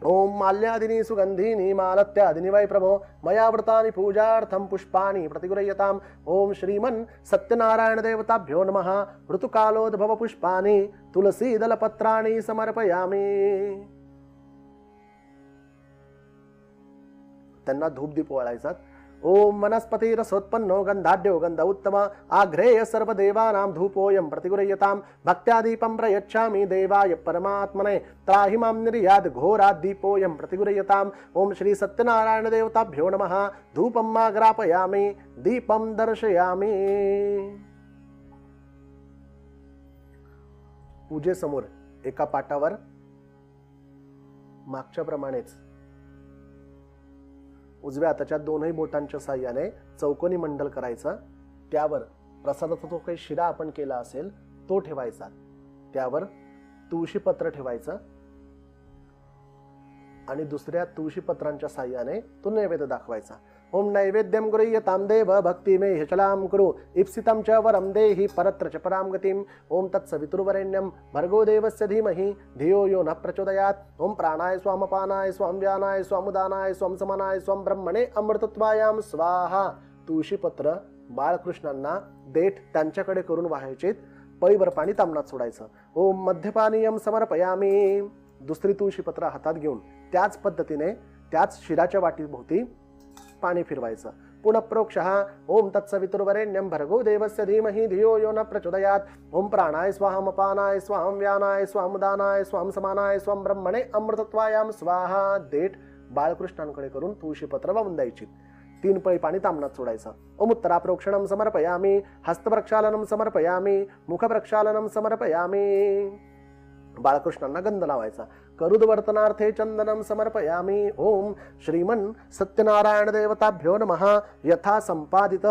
ओम माल्यादिनी सुगंधीनी मालत्यादिनी वै प्रभो मया व्रतानि पूजार्थं पुष्पाणि प्रतिगृह्यताम्। ओम श्रीमन् सत्यनारायण देवताभ्यो नमः। ऋतुकालोद्भव पुष्पाणि तुलसीदलपत्राणि समर्पयामि। त्यांना धूपदीप ओवाळायचा। ओम वनस्पति रसोत्पन्नो गंधाढ्यो गंध उत्तम आघ्रेय सर्वदेवानां धूपोऽयं प्रतिगृह्यताम् भक्त्या दीपं प्रयच्छामि देवाय परमात्मने त्राहि मां निर्याद घोरात् दीपोऽयं प्रतिगृह्यताम्। ओम श्री सत्यनारायण देवताभ्यो नमः। धूपं माग्रापयामि दीपं दर्शयामि। पूजेसमोर एका पाटावर मागच्या प्रमाणेच उजव्या हाताच्या दोनही बोटांच्या साहाय्याने चौकोनी मंडल करायचा। त्यावर प्रसादाचा जो काही शिरा आपण केला असेल तो ठेवायचा। त्यावर तुळशीपत्र ठेवायचं आणि दुसऱ्या तुळशीपत्रांच्या साहाय्याने तो नैवेद्य दाखवायचा। ओम नैवेद्यं गृह्यतां देव भक्तिमे ह्यचलां कुरु इप्सितं च वरं देहि परत्र च परां गतिम्। ओम तत्सवितुर्वरेण्यं भर्गो देवस्य धीमहि धियो यो न प्रचोदयात्। ओम प्राणाय स्वामपानाय स्वं व्यानाय स्वमुदानाय स्वं समनाय स्वं ब्रह्मणे अमृतत्वायां स्वाहा। तुळशीपत्र बाळकृष्णांना देठ त्यांच्याकडे करून वाहायचे, पळीभर पाणी तांबणात सोडायचं. ओम मध्यपानीयम समर्पयामी. दुसरी तुळशीपत्र हातात घेऊन त्याच पद्धतीने त्याच शिराच्या वाटीभोवती पाणी फिरवायचं. पुनः प्रोक्षः ओम तत्सवितुर्वरेण्यं भर्गो देवस्य धीमहि धियो यो न प्रचोदयात्. ओम प्राणाय स्वाहम अपानाय स्वाहम व्यानाय स्वाहम उदानाय स्वाहम समानाय स्वाहम ब्रह्मणे अमृतत्वायाम स्वाहा. देठ बाळकृष्णांकडे करून तुळशीपत्र वाहून द्यायची. 3 पळी पाणी तांबणात सोडायचं. ओम उत्तरा प्रोक्षणम समर्पयामी. हस्तप्रक्षालनम समर्पयामी. मुखप्रक्षालनम समर्पयामी. बाळकृष्णांना गंध लावायचा. करुदवर्तनार्थे चंदनम समर्पयामी. ओम श्रीमन सत्यनारायण देवताभ्यो नमः. यथा संपादित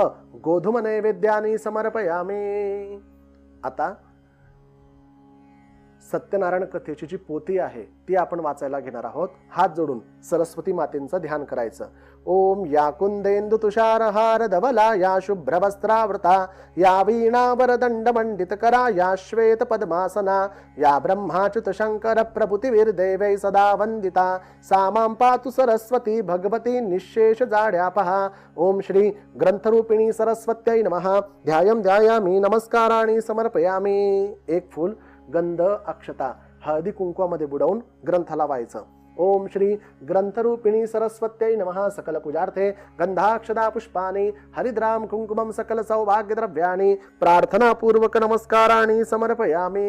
गोधूम नैवेद्यानि समर्पयामी. आता सत्यनारायण कथेची जी पोथी आहे ती आपण वाचायला घेणार आहोत. हात जोडून सरस्वती मातेचं ध्यान करायचं. ओम या कुंदेंदु तुषारहार धवला या शुभ्रवस्त्रावृता या वीणावरदंड मंडितकरा या श्वेत पद्मासना या ब्रह्माच्युत शंकर प्रभृतिर्देवै सदा वंदिता सा मां पातु सरस्वती भगवती निःशेष जाड्यापहा. ओम श्री ग्रंथरूपिणी सरस्वत्यै नमः. ध्यायं ध्यायामि नमस्काराणि समर्पयामि. एक फूल गंध अक्षता हळदी कुंकवामध्ये बुडवून ग्रंथाला वाहायचं. ओम श्री ग्रंथरूपिणी सरस्वत्यै नमः. सकल पूजार्थे गंधाक्षदा पुष्पानि हरिद्राम कुंकुमं सकल सौभाग्य द्रव्याणि प्रार्थनापूर्वक नमस्काराणि समर्पयामि.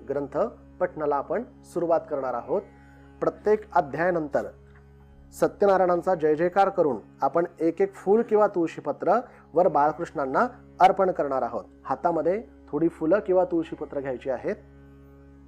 ग्रंथ पठणाला आपण सुरुवात करणार आहोत. प्रत्येक अध्यायानंतर सत्यनारायणांचा जय जयकार करून आपण एक एक फूल किंवा तुळशीपत्र वर बाळकृष्णांना अर्पण करणार आहोत. हातामध्ये थोडी फुलं किंवा तुळशीपत्र घ्यायची आहेत.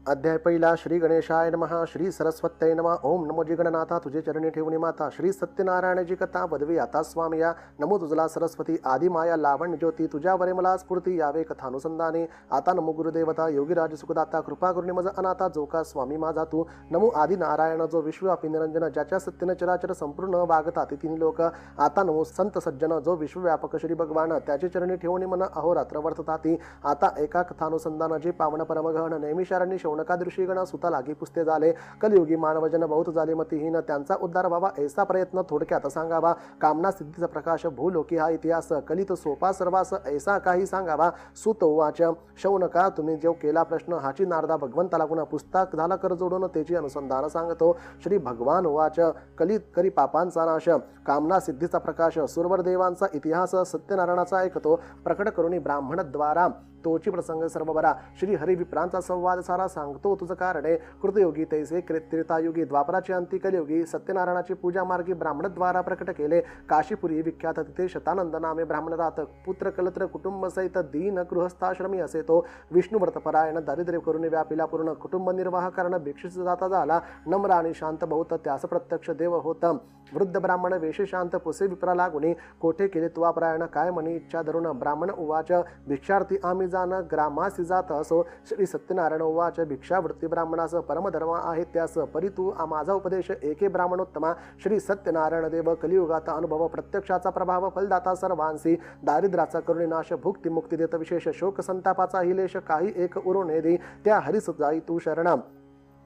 अध्याय पहिला. श्री गणेशाय नमः. श्री सरस्वत्यै नमः. ओम नमो जी गणनाथा तुझे चरणी ठेवणी माता. श्री सत्यनारायणाची कथा वदवी आता स्वामिया. नमो तुझला सरस्वती आदि माया लावण्य ज्योती तुझ्या वरे मला स्फूर्ती यावे कथानुसंधाने. आता नमो गुरुदेवता योगीराज सुखदाता कृपा करुणी मज अनाथा जो का स्वामी माझा तू. नमो आदि नारायण जो विश्वव्यापी निरंजन ज्याच्या सत्यन चराचर संपूर्ण वागता ते 3 लोक. आता नमो संत सज्जन जो विश्वव्यापक श्री भगवान त्याचे चरणी ठेवणी मन अहोरात्र वर्तताती. आता एका कथानुसंधान जे पावन परमगहन नैमिषारण्य शौनकादृशी गण सुता लागी पुसते झाले. कलियुगी मानवजन बहुत झाले मतिहीन त्यांचा उद्धार व्हावा ऐसा प्रयत्न थोडक्यात सांगावा. कामना सिद्धीचा प्रकाश भूलोकी हा इतिहास कलित सोपा सर्वास ऐसा काही सांगावा. सुत उवाच शौनका तुम्ही जो केला प्रश्न हाची नारदा भगवंताला गुण पुस्तक झाला कर जोडून त्याची अनुसंधान सांगतो. श्री भगवान उवाच कलित करी पापांचा नाश कामना सिद्धीचा प्रकाश सुरवर देवांचा इतिहास सत्यनारायणाचा ऐकतो प्रकट करुणी ब्राह्मणद्वारा तोची प्रसंग सर्व बरा. श्री हरी विप्रांचा संवाद सारा सांगतो तुझं कारणे. कृतयुगी तैसे त्रेतायुगी द्वापराची अंती कलियुगी सत्यनारायणाची पूजा मार्गी ब्राह्मणद्वारा प्रकट केले. काशीपुरी विख्यात तिथे शतानंद नामे ब्राह्मण राहत. पुत्र कलत्र कुटुंब सहित दीन गृहस्थाश्रमी असे तो. विष्णुव्रत परायण दारिद्र्य करून व्यापिला पूर्ण कुटुंब निर्वाह करण भिक्षित जाता झाला. नम्र आणि शांत बहुत त्यास प्रत्यक्ष देव होत. वृद्ध ब्राह्मण वेश शांत पुसे विप्रा लागुनी. कोठे केले तुवा परायण काय म्हणी इच्छा धरून. ब्राह्मण उवाच भिक्षार्थी आम्ही जाण ग्रामासी जात असो. श्री सत्यनारायण उवाच भिक्षावृत्ती ब्राह्मणास परमधर्म आहे त्यास परी तू माझा उपदेश एके ब्राह्मणोत्तमा. श्री सत्यनारायण देव कलियुगाचा अनुभव प्रत्यक्षाचा प्रभाव फलदाता सर्वांसी. दारिद्र्याचा करुणी नाश भुक्ती मुक्ती देत विशेष शोक संतापाचा हिलेश काही एक उरुणे दे. त्या हरिस जाई तू शरण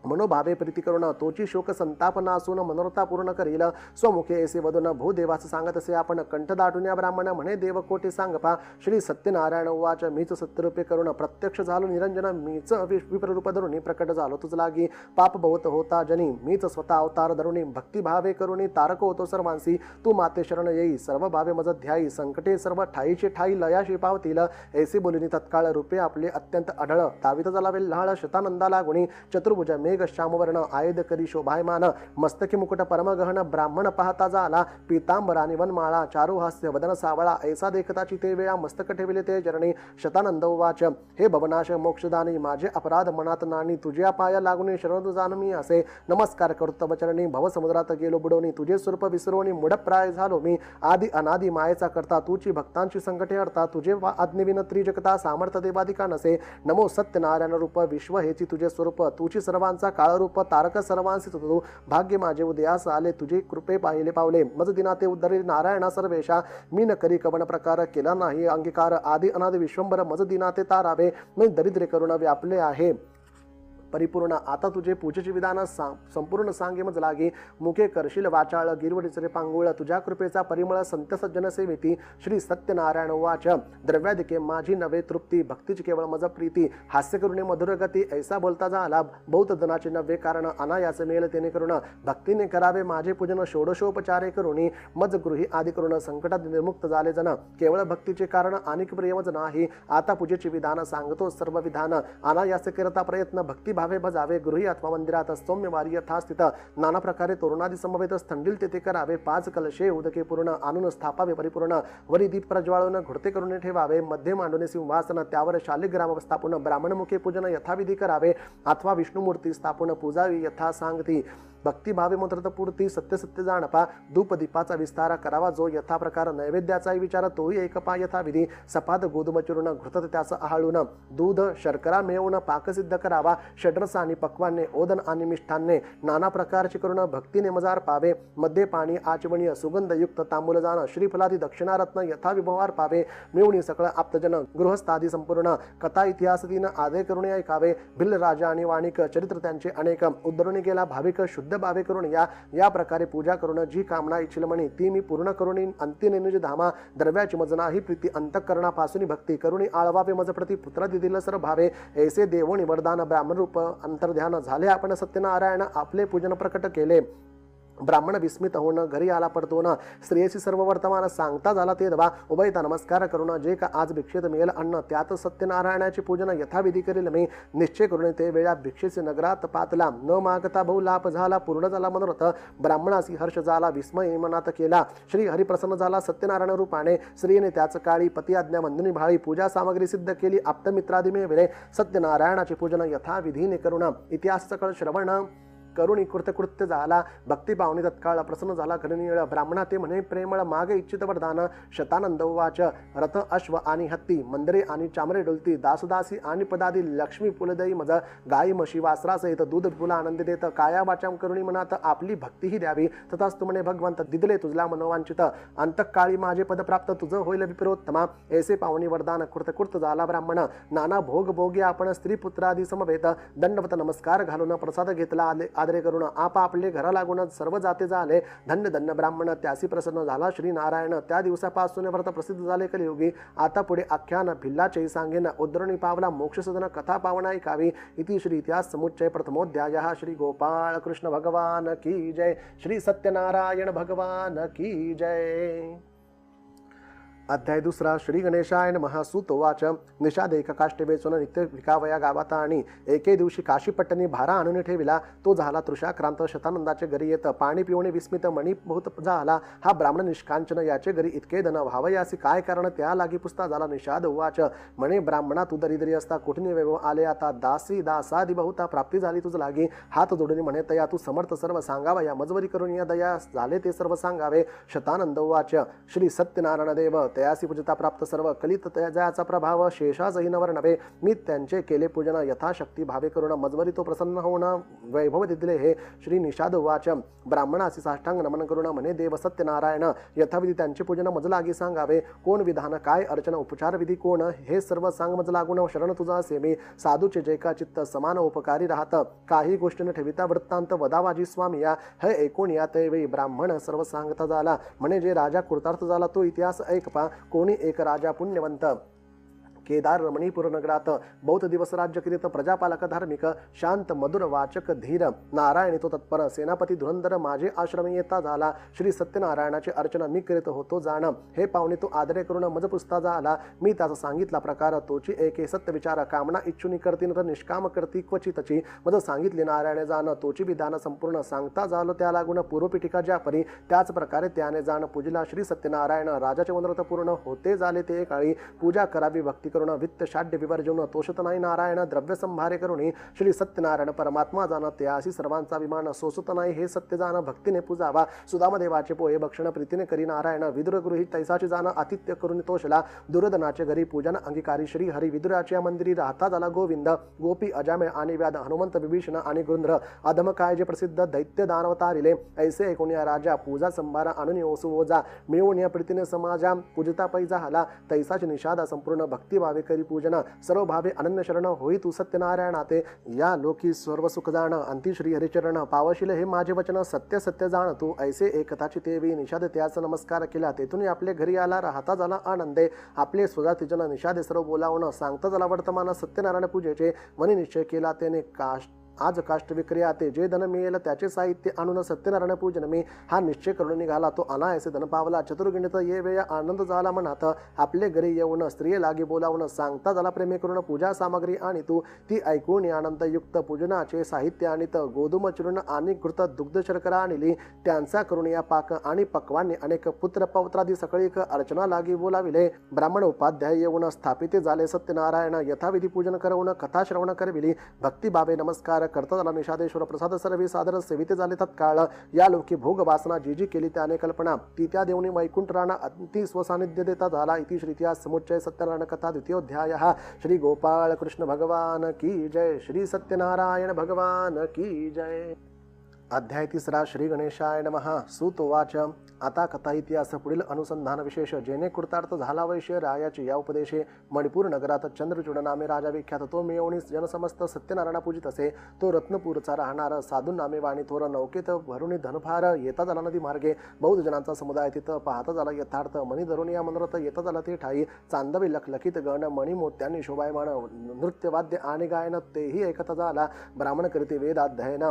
मनोभावे प्रीती करुण तोची शोक संताप नासून मनोरथा पूर्ण करील. स्वमुखे ऐसे वदून भूदेवास सांगत असे आपण कंठ दाटून या ब्राह्मण म्हणे देव कोटी सांगपा. श्री सत्यनारायण उवाच मीच सत्यरूपे करुण प्रत्यक्ष झालो निरंजन मीच विप्ररूप धरुणी प्रकट झालो तुझ लागी. पाप बहुत होता जनी मीच स्वतः अवतार धरुणी भक्तिभावे करुणी तारक होतो सर्वांसी. तू माते शरण येई सर्व भावे मज ध्यायी संकटे सर्व ठाईचे ठाई लयाशी पावतील. ऐसे बोलिनी तत्काळ रूपे आपले अत्यंत आढळ तावित झाला वेल्हाळ शतानंदा लागुणी. चतुर्भुज श्यामवर्ण आयुध करी शोभायमान मस्तकी मुकुट परमगहन ब्राह्मण पाहता झाला. पीतांबरानी वनमाळा चारू हास्य वदन सावळा ऐसा देखताची ते वेळा मस्तक ठेविले ते जरणी. शतानंद उवाच हे भवनाश मोक्षदानी माझे अपराध मनात नाणी. तुझ्या पाया लागून शरण जाण मी असे. नमस्कार करतो चरणी भव समुद्रात गेलो बुडवणी. तुझे स्वरूप विसरवणी मुडप्राय झालो मी. आदि अनादि मायेचा करता तुझी भक्तांची संकटे हरता. तुझे आज्ञेविन त्रिजगता सामर्थ देवाधिका नसे. नमो सत्यनारायण रूप विश्व हेची तुझे स्वरूप. तुझी सर्वांचा काळरूप तारक सर्वांसी तू. भाग्य माझे उदयास आले तुझे कृपे पाहिले पावले. मज दिनाते उद्धरे नारायणा सर्वेशा. मी न करी कवन प्रकार केला नाही अंगीकार. आदि अनादि विश्वंभर मज दिनाते तारावे. मी दरिद्रे करुण व्यापले आहे. परिपूर्ण. आता तुझे पूजेचे विधान संपूर्ण सांगे मज लागे. मुखे करशील वाचाळ गिरवडीचे पांगुळ. तुझ्या कृपेचा परिमळ संत सज्जन सेविती. श्री सत्यनारायण उवाच. द्रव्याधिके माझी नवे तृप्ती. भक्तीची केवळ मज प्रीती. हास्य करुणे मधुर गती. ऐसा बोलता झाला बौद्ध धनाचे नव्हे कारण. अनायास मेल तेने करुण. भक्तीने करावे माझे पूजन. षोडशोपचारे करुणी मज गृही आदी करुण. संकटात निर्मुक्त झाले जन. केवळ भक्तीचे कारण अनेक प्रियमज नाही. आता पूजेचे विधान सांगतो सर्व विधान. अनायास करता प्रयत्न भक्तिभावे भजावे. गृही अथवा मंदिरात सौम्यवारी यथास्थित. नाना प्रकारे तोरणादी समवेत थंडील तेथे करावे. 5 कलशे उदके पूर्ण आणून स्थापावे परिपूर्ण. वरी दीप प्रज्वाळून घोडते करून ठेवावे. मध्ये मांडून सिंहासन त्यावर शालिग्राम स्थापून ब्राह्मणमुखे पूजन यथाविधी करावे. अथवा विष्णुमूर्ती स्थापून पूजावी यथा सांगती. भक्तिभावे मंत्रपूर्ती सत्य सत्य जाणपा. धूप दीपाचा विस्तार करावा जो यथा प्रकार. नैवेद्याचाही विचार तोही एकपा यथाविधी. सपाद गोधूम चूर्ण घृतत त्यास आहाळून. दूध शर्करा मिळवून पाकसिद्ध करावा. षड्रस आणि पक्वाने ओदन आणि मिष्ठान्ने नाना प्रकारचे करून भक्तीने मजार पावे. मध्ये पाणी आचमनीय सुगंधयुक्त तांबूल जाण. श्रीफलादी दक्षिणारत्न यथा विभवार पावे. मिळवणी सकळ आप्तजन गृहस्थादी संपूर्ण. कथा इतिहास दिन आदे करून ऐकावे. भिल्ल राजा आणि वाणिक चरित्र त्यांचे अनेक. उद्धरुणी गेला भाविक शुद्ध भावे करून या प्रकारे पूजा करून जी कामना इच्छिल म्हणी ती मी पूर्ण करून अंतिने निज धामा. द्रव्याची मज नाही प्रीती अंतःकरणापासून भक्ती करुणी आळवावे मज प्रति पुत्र दिदिल सर भावे. ऐसे देवोनी वरदान ब्राह्मण रूप अंतर्ध्यान झाले. आपण सत्यनारायण आपले पूजन प्रकट केले. ब्राह्मण विस्मित होऊन घरी आला परतून. स्त्रियेची सर्व वर्तमान सांगता झाला ते दबा. उभयता नमस्कार करून जे का आज भिक्षेत मिळेल अन्न त्यात सत्यनारायणाचे पूजन यथाविधी करील मी. निश्चय करून ते वेळा भिक्षेचे नगरात पातला. न मागता बहु लाभ झाला पूर्ण झाला मनोरथ. ब्राह्मणासी हर्ष झाला विस्मय मनात केला. श्री हरी प्रसन्न झाला सत्यनारायण रूपाने. स्त्रीने त्याच काळी पती आज्ञा मंदिनी भाळी. पूजा सामग्री सिद्ध केली आप्तमित्रादी मिळविले. सत्यनारायणाचे पूजन यथाविधीने करून इतिहास सकळ श्रवण करुणी कृतकृत्य झाला. भक्ती पावनी तत्काळ प्रसन्न झाला घननीळ. ब्राह्मणा ते म्हणे प्रेमळ माग इच्छित वरदान. शतानंद उवाच. रथ अश्व आणि हत्ती मंदिरे आणि चामरे डोलती. दासदासी आणि पदादी लक्ष्मी पुलदयी मज. गाई म्हशी वासरासहित दूध फुला आनंद देत. काया वाचाम करुणी मनात आपली भक्तीही द्यावी. तथास्तु म्हणे भगवंत दिदले तुझला मनोवांचित. अंतकाळी माझे पद प्राप्त तुझ होईल विप्रोत्तमा. ऐसे पावनी वरदान कृतकृत झाला ब्राह्मण. नाना भोग भोगी आपण स्त्री पुत्रादी समवेत. दंडवत नमस्कार घालून प्रसाद घेतला आदरे करून. आप आपले घरा लागून सर्व जाते झाले. धन्य धन्य ब्राह्मण त्यासी प्रसन्न झाला श्री नारायण. त्या दिवसापासून व्रत प्रसिद्ध झाले कलियुगी. आता पुढे आख्यान भिल्लाचे सांगेन. उद्धरणी पावला मोक्ष सदन कथा पावना ऐकावी. इति श्री इतिहास समुच्चय प्रथमोध्याय. श्री गोपाळ कृष्ण भगवान की जय. श्री सत्यनारायण भगवान की जय. अध्याय 2. श्री गणेशाय नमः. सूत उवाच. निषाद एका काष्टे वेचून नित्य विकावया गावात आणि एके दिवशी काशीपट्टणी भारा आणून ठेविला. तो झाला तृषाक्रांत. शतानंदाचे घरी येत पाणी पिवणे विस्मित मणी बहुत झाला. हा ब्राह्मण निष्कांचन याचे घरी इतके धन व्हावयासी काय कारण त्या लागी पुसता झाला. निषाद उवाच. म्हणे ब्राह्मणा तू दरिद्री असता कुठे वैभव आले आता. दासी दासादी बहुता प्राप्ती झाली तुझ लागी. हात जोडून म्हणे तया तू समर्थ सर्व सांगावा. या मजवरी करून या दया झाले ते सर्व सांगावे. शतानंद उवाच. श्री सत्यनारायण देव तयासी पूजिता प्राप्त सर्व कलित तयाचा प्रभाव शेषासही नवर नव्हे. मी त्यांचे केले पूजन यथाशक्ती भावे करून. मजवरी तो प्रसन्न होऊन वैभव दिले हे. श्री निषाद उवाच. ब्राह्मणासी साष्टांग नमन करून म्हणे देव सत्यनारायण यथाविधी त्यांचे पूजन मज लागी सांगावे. कोण विधान काय अर्चना उपचार विधी कोण हे सर्व सांग मज लागून शरण तुझा सेमी. साधूचे जैका चित्त समान उपकारी राहत. काही गोष्टी न ठेविता वृत्तांत वदावाजी स्वामी या. हे ऐकून या ते ब्राह्मण सर्व सांगता झाला. म्हणे जे राजा कृतार्थ झाला तो इतिहास ऐकपा. कोणी एक राजा पुण्यवंत केदार रमणीपूर नगरात बौद्ध दिवस राज्य करीत. प्रजापालक धार्मिक शांत मधुर वाचक धीर. नारायणी तो तत्पर. सेनापती धुरंधर माझे आश्रमी येता झाला. श्री सत्यनारायणाचे अर्चना मी करीत होतो जाण. हे पाहुणे तो आदरे करून मज पुसता झाला. मी त्याचा सांगितला प्रकार तोची एके सत्य विचार. कामना इच्छुनी करती न निष्काम करती क्वचितची. मज सांगितले नारायण जाण. तोची विधान संपूर्ण सांगता झालो त्या लागून पूर्वपीठिका ज्या परी. त्याच प्रकारे त्याने जाण पूजिला श्री सत्यनारायण. राजाचे मनोरथ पूर्ण होते झाले ते काळी. पूजा करावी भक्ती करुण. वित्त शाढ्य विवर्जून तोषत नाही नारायण. द्रव्य संभारे करुणी श्री सत्यनारायण परमात्मा जाण. त्यासी सर्वांचा विमान सोसत नाही हे सत्य जाण. भक्तीने पूजावा. सुदामदेवाचे पोहे भक्षण प्रीतीने करी नारायण. विदुर गृही तैसाची जाण. आतिथ्य करून तोषला. दुर्योधनाचे घरी पूजन अंगीकारी श्री हरी. विदुराच्या मंदिरी राहता झाला गोविंद. गोपी अजामेळ आणि व्याध हनुमंत विभीषण आणि गृंध्र अधमकाय जे प्रसिद्ध दैत्य दानवतारिले. ऐसे ऐकून या राजा पूजा संभार आणून ओसू ओजा. मिळवून या प्रीतीने समाजा पूजिता पैजा हाला. तैसाची निषादा संपूर्ण भक्ती व्हावे करी पूजन सर्व भावे अनन्य शरण होई तू सत्यनारायणाते या लोकी सर्व सुख जाण अंती श्री हरिचरण पावशील हे माझे वचन सत्य सत्य जाण तू ऐसे एकताची तेवी निषाद त्याच नमस्कार केला तेथून आपले घरी आला राहता झाला आनंदे आपले स्वजाती जन निषादे सर्व बोलावणं सांगता झाला वर्तमान सत्यनारायण पूजेचे मनी निश्चय केला त्याने आज काष्ट विक्रियाते जे धन मिळेल त्याचे साहित्य आणून सत्यनारायण पूजन मी हा निश्चय करून निघाला तो अनायसे धन पावला चतुर्गिणित ये वेळ आनंद झाला मनात आपले घरी येऊन स्त्रिये लागी बोलावून सांगता झाला प्रेमे करून पूजा सामग्री आणि तू ती ऐकून आनंद युक्त पूजनाचे साहित्य आणित गोधूम चूर्ण आणि घृत दुग्ध शर्करा आणली त्यांचा करून या पाक आणि पक्वांनी अनेक पुत्र पौत्रादी सकळीक अर्चना लागी बोलाविले ब्राह्मण उपाध्याय येऊन स्थापित झाले सत्यनारायण यथाविधी पूजन करवून कथा श्रवण करविली भक्तिभावे नमस्कार करता झाला निषादेश्वर प्रसाद सर्वी सादर सेविते झाले तत्काळ या लोकी भोग वासना जी जी केली त्याने कल्पना ती त्या देवनी वैकुंठ राणा अति स्वसानिध्य देता झाला इति श्री इतिहास समुच्चय सत्यनारायण कथा द्वितीयोध्याय श्री गोपाळ कृष्ण भगवान की जय श्री सत्यनारायण भगवान की जय अध्याय 3 श्री गणेशाय नमः सुतोवाच आता कथा इतिहास पुढील अनुसंधान विशेष जेणे कृतार्थ झाला वैश्य रायाचे या उपदेशे मणिपूर नगरात चंद्रचूड नामे राजा विख्यात तो मिळवणी जनसमस्त सत्यनारायण पूजित असे तो रत्नपूरचा राहणार साधू नामे वाणी थोर नौकेत भरुणी धनफार येता झाला नदी मार्गे बौद्ध जनांचा समुदाय तिथं पाहता झाला यथार्थ मणी धरून या मनोरथ येता झाला ते ठाई चांदवी लखलखित गण मणी मोत्यांनी शोभायमान नृत्यवाद्य आणि गायन तेही ऐकता झाला ब्राह्मण करीते वेद अध्ययन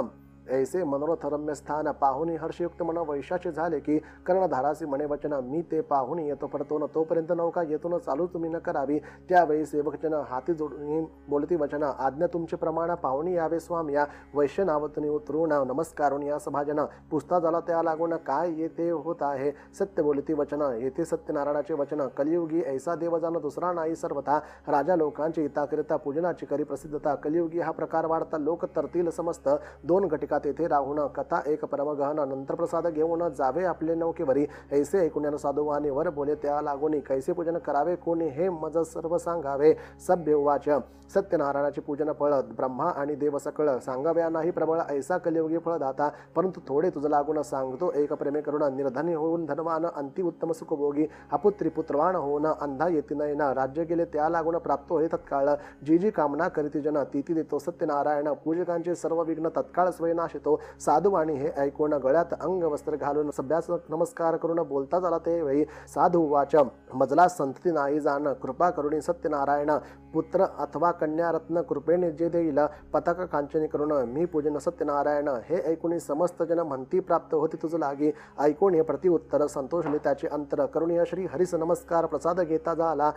ऐसे मनोरथ रम्य स्थान पाहुणी हर्षयुक्त मन वैशाचे झाले की कर्णधारासी म्हणे वचन मी ते पाहुणी येतो परतोन तोपर्यंत नौका येतून चालू तुम्ही न करावी त्यावेळी सेवकजन हाती जोडून बोलती वचन आज्ञा तुमचे प्रमाण पाहुणी यावे स्वामी या वैश्य नावतनी उतरून नमस्कारून या सभाजन पुसता झाला त्या लागून काय येते होत आहे सत्य बोलती वचन येथे सत्यनारायणाचे वचन कलियुगी ऐसा देवजान दुसरा नाही सर्वथा राजा लोकांची हिताकरिता पूजनाची करी प्रसिद्धता कलियुगी हा प्रकार वाढता लोक तरतील समस्त दोन घटिका तेथे राहून कथा एक परमगहन नंतर प्रसाद घेऊन जावे आपले नौकेवरी ऐसे ऐकून साधुवाने वर बोले त्या लागून कैसे पूजन करावे कोणी हे मज सर्व सांगावे सभ्य उवाच सत्यनारायणाचे पूजन फळ ब्रह्मा आणि देव सकळ सांगाव्या नाही प्रबळ ऐसा कलियुगी फळ दाता परंतु थोडे तुझ लागून सांगतो एक प्रेमे करुण निर्धनी होऊन धनवान अंती उत्तम सुखभोगी अपुत्री पुत्रवान होऊन अंधा येती नयना राज्य गेले त्या लागून प्राप्त होय तत्काळ जी जी कामना करीती जन ती देतो सत्यनारायण पूजकांचे सर्व विघ्न तत्काळ स्वयं नाशितो साधुवाणी हे ऐकून गळ्यात अंग वस्त्र घालून सभ्यास नमस्कार करून बोलता झाला ते वेळी साधू वाच मजला संतती नाही जाण कृपा करुणी सत्यनारायण पुत्र अथवा कन्या रत्न कृपेने जे देईल पताक कांचनी करून मी पूजन सत्यनारायण हे ऐकून समस्त जन म्हणती प्राप्त होती तुझ लागी ऐकून हे प्रतिउत्तर संतोषले त्याचे अंतर करुणीय श्री हरिस नमस्कार प्रसाद घेता झाला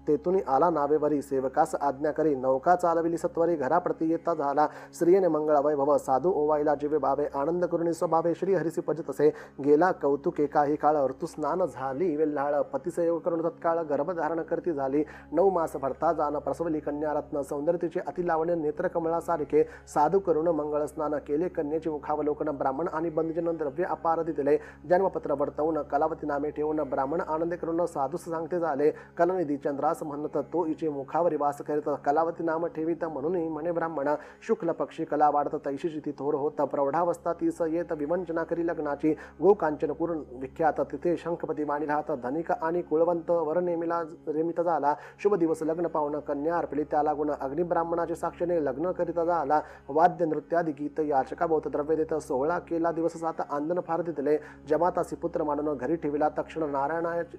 तेथून आला नावेवरी सेवकास आज्ञा करी नौका चालविली सत्वरी घराप्रती येता झाला स्त्रियेने मंगळ वैभव साधू ओवाईला जीवे भावे आनंद करुणी स्वभावे श्री हरिसी पजत असे गेला कौतुके काही काळ ऋतुस्नान झाली वेल्हाळ पतिसयोग करून तत्काळ गर्भधारण करती झाली 9 मास भरता जाण प्रसवली कन्या रत्न सौंदर्याचे अतिलावण्य नेत्रकमळासारखे साधू करून मंगळ स्नान केले कन्येचे मुखावलोकन ब्राह्मण आणि बंधुजन द्रव्य अपार दिले जन्मपत्र वर्तवून कलावती नामे ठेवून ब्राह्मण आनंद करून साधूस सांगते झाले कलनिधी चंद्रा म्हणत तो इचे मुखावरी वास करीत कलावती नाम ठेवित म्हणून म्हणे ब्राह्मण शुक्ल पक्षी कला वाढत तैशी ती थोर होत प्रौढावस्था तीस येत विवंचना करी लग्नाची गोकांचनपूर विख्यात तिथे शंखपती माणी राहत धनिक आणि कुळवंत वर नेमिला रेमित झाला शुभ दिवस लग्न पाहून कन्या अर्पली त्या लागून अग्निब्राह्मणाचे साक्षीने लग्न करीत झाला वाद्य नृत्यादी गीत याचका बहुत द्रव्य देत 16 केला दिवस सात आंदन फार दिले जमातासी पुत्र मानून घरी ठेविला तक्षण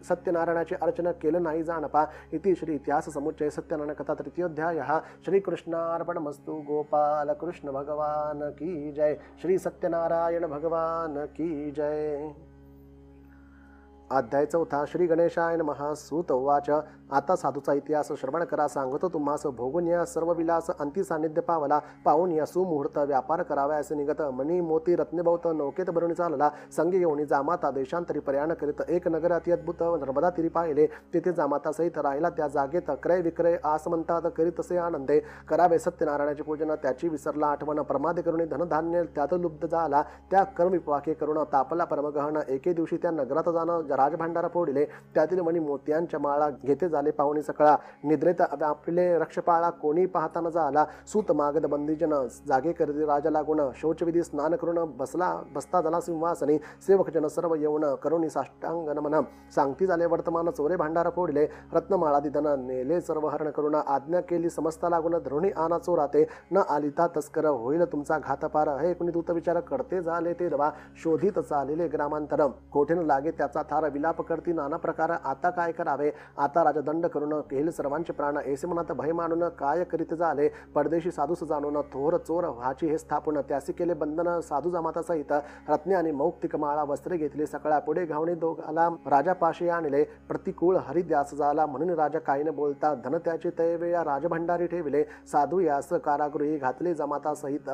सत्यनारायणाचे अर्चन केलं नाही जाणपा इति श्री इतिहास समुच्चय सत्यनारायण कथा तृतीयोध्याय श्री कृष्णार्पणमस्तु गोपाल कृष्ण भगवान की जय श्री सत्यनारायण भगवान की जय अध्याय 4 श्री गणेशाय नमः सूत उवाच आता साधूचा इतिहास श्रवण करा सांगतो तुम्हास भोगून या सर्व विलास अंती सान्निध्य पावला पाहून या सुमुहूर्त व्यापार कराव्यास निगत मणी मोती रत्नभौत नौकेत भरून चालला संगी येऊन जामाता देशांतरी प्रयाण करीत एक नगर अति अद्भुत नर्मदा तीरी पाहिले तिथे जामाता सहित राहिला त्या जागेत क्रय विक्रय आसमंतात करीत असे आनंदे करावे सत्यनारायणाचे पूजन त्याची विसरला आठवण प्रमाद करून धनधान्य त्यात लुब्ध झाला त्या कर्मविपाके करून तापला परमगहन एके दिवशी त्या नगरात जाणं राजभांडार फोडिले, त्यातील मणी मोत्यांच्या माळा घेते झाले पाहुणे सकळा, निद्रेत आपले रक्षपाळा कोणी पाहता न झाला, सूत मागद बंदीजन जागे करती राजा लागून, शौचविधी स्नान करून बसता झाला सिंहासनी, सेवक जन सर्व येऊन करुणी साष्टांग नमन, सांगती झाले वर्तमान चोरे भांडार फोडिले, रत्नमाळा दिदन नेले सर्व हरण करून, आज्ञा केली समस्ता लागून धरुणी आना चोराते, न आलिता तस्कर होईल तुमचा घातपार, हे कुणी दूत विचार करते झाले ते दवा, शोधित चालले ग्रामांतर, कोठेन लागे त्याचा थार, विलाप करती नाना प्रकार, आता काय करावे, आता राजदंड करून केल सर्वांचे प्राण, ऐसे मनात भय मानून काय करीत झाले, परदेशी साधूस जाणून थोर चोर व्हाची हे स्थापन, त्यासी केले बंधन साधू जमाता सहित, रत्ने आणि मौक्तिक माळा वस्त्रे घेतली सकळा, पुढे घावणे दोघाला राजा पाशी आणले, प्रतिकूल हरिद्यास झाला, म्हणून राजा काही न बोलता धन त्याचे तैवे या राजभंडारी ठेविले, साधू यास कारागृही घातले जमाता सहित,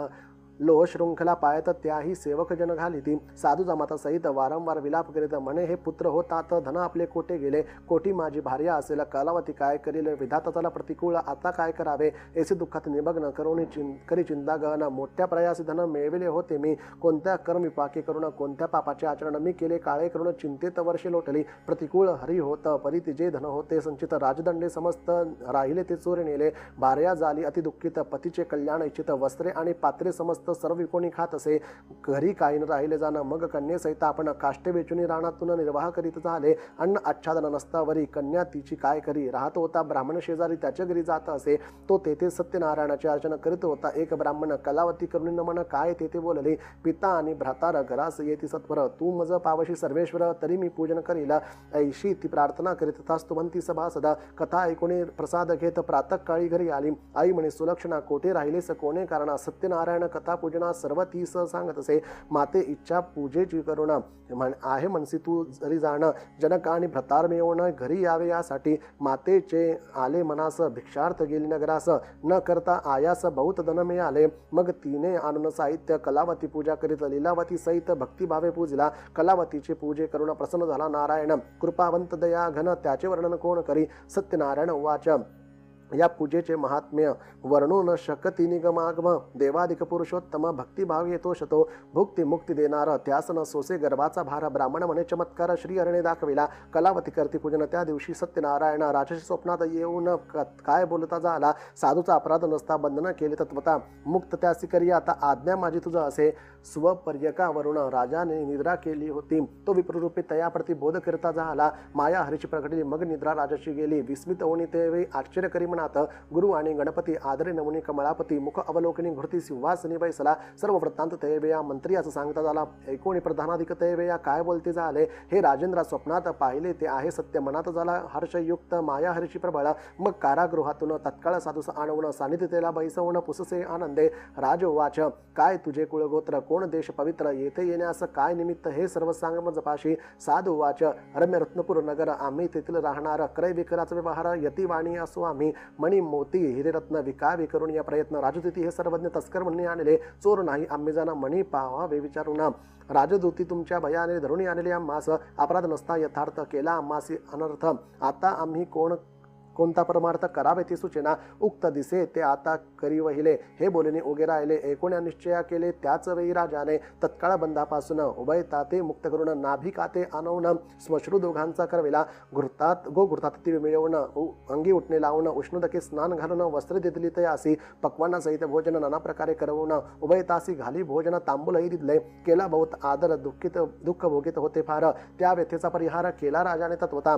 लोह शृंखला पायत त्याही सेवक जन घालिती, साधू जमाता सहित वारंवार विलाप करीत म्हणे, हे पुत्र होतात धन आपले कोटे गेले, कोटी माझी भार्या असेल, कालावती काय करील, विधाताला प्रतिकूल आता काय करावे, ऐसे दुःखात निमग्न करून करी चिंता गहन, मोठ्या प्रयासी धन मिळविले होते मी, कोणत्या कर्म विपाके करून कोणत्या पापाचे आचरण मी केले, काळे करून चिंतेत वर्षे लोटली, प्रतिकूल हरी होत परी जे धन होते संचित, राजदंडे समस्त राहिले ते चोरी नेले, भार्या झाली अति दुःखित, पतीचे कल्याण इच्छित, वस्त्रे आणि पात्रे समस्त सर्व कोणी खात असे, घरी काही न राहिले जाणं, मग कन्येसहित आपण काष्टे वेचून रानातून निर्वाह करीत झाले, अन्न आच्छादन नसतावरी कन्या तिची काय करी, राहत होता ब्राह्मण शेजारी त्याच्या घरी जात असे, तो तेथे सत्यनारायणाचे अर्चन करीत होता, एक ब्राह्मण कलावती करुणी नमन काय तेथे बोलले, पिता आणि भ्रातार घरास येती सत्वर, तू मज पावशी सर्वेश्वर तरी मी पूजन करीला, ऐशी ती प्रार्थना करीत तास म्हणती सभा सदा, कथा ऐकून प्रसाद घेत प्रातःकाळी घरी आली, आई म्हणे सुलक्षणा कोठे राहिलेस कोणे कारणा, सत्यनारायण कथा पूजना सर्व तीस सांगत असे, माते इच्छा पूजेची करुणा आहे म्हणसी तू जरी जाण, जनक आणि भ्रतार मिळवून घरी यावे यासाठी, मातेचे आले मनास भिक्षार्थ गेली नगरास, न करता आयास बहुत धन मिळाले, मग तिने आणून साहित्य कलावती पूजा करीत लीलावती सहित भक्तिभावे पूजला, कलावतीचे पूजे करून प्रसन्न झाला नारायण, कृपावंत दया घन त्याचे वर्णन कोण करी, सत्यनारायण उवाच या पूजेचे महात्म्य वर्णू न शकती निगमागम, देवादिक पुरुषोत्तम भक्तिभाव येतो शतो, भुक्ती मुक्ती देणारा त्यास न सोसे गर्भाचा भार, ब्राह्मण म्हणे चमत्कार श्री हरणे दाखविला, कलावती करती पूजन त्या दिवशी सत्यनारायण, राजशी स्वप्नात येऊन काय बोलता झाला, साधूचा अपराध नसता बंधन केले तत्वता, मुक्त त्यासी करी आता आज्ञा माझी तुझं असे, स्वपर्यकावरून राजाने निद्रा केली होती, तो विप्ररूपी तयाप्रती बोध करता झाला, माया हरीची प्रकटली, मग निद्रा राजाची गेली, विस्मित होणी तेवे आश्चर्य करी म्हणत, गुरु आणि गणपती आदरे नमुनी कमळापती, मुख अवलोकनी घृती सिंहासनी बैसला, सर्व वृत्तांत तैवे या मंत्री असं सांगता झाला, ऐकोणी प्रधानाधिक तैवे या काय बोलते झाले, हे राजेंद्रा स्वप्नात पाहिले ते आहे सत्य, मनात झाला हर्षयुक्त माया हरीची प्रबळ, मग कारागृहातून तत्काळ साधूस आणवून सानिध्य तेला बैसवून पुससे आनंदे, राज वाच काय तुझे कुळगोत्र कोण देश पवित्र, येथे येण्यास काय निमित्त हे सर्व सांग मज पाशी, साधू वाच रम्य रत्नपूर नगर आम्ही तेथील राहणार, क्रय विक्राचा व्यवहार यतिवाणी असो आम्ही, मणी मोती हिरेरत्न विकावे करून या प्रयत्न, राजदूती हे सर्वज्ञ तस्कर म्हणणे आणले, चोर नाही आम्ही जाणा मणी पाहावे विचारून, राजदूती तुमच्या भयाने धरुणी आणले आम्हास, अपराध नसता यथार्थ केला आम्हासी अनर्थ, आता आम्ही कोणता परमार्थ करावे ती सूचना, उक्त दिसे ते आता करी वहिले, हे बोलणे उगे राहिले, एकोण्या निश्चया केले त्याच वेळी राजाने, तत्काळ बंधापासून उभय ताते मुक्त करून, नाभी काते आणवून श्मश्रू दोघांचा करविला, घृतात ती मिळवून अंगी उठणे लावून, उष्णदके स्नान घालून वस्त्रे दिली तयासी, पक्वाना सहित भोजन नाना प्रकारे करवून, उभय तासी घाली भोजन तांबूलही दिले, केला बहुत आदर दुःख भोगित होते फार, त्या व्यथेचा परिहार केला राजाने तत्वता,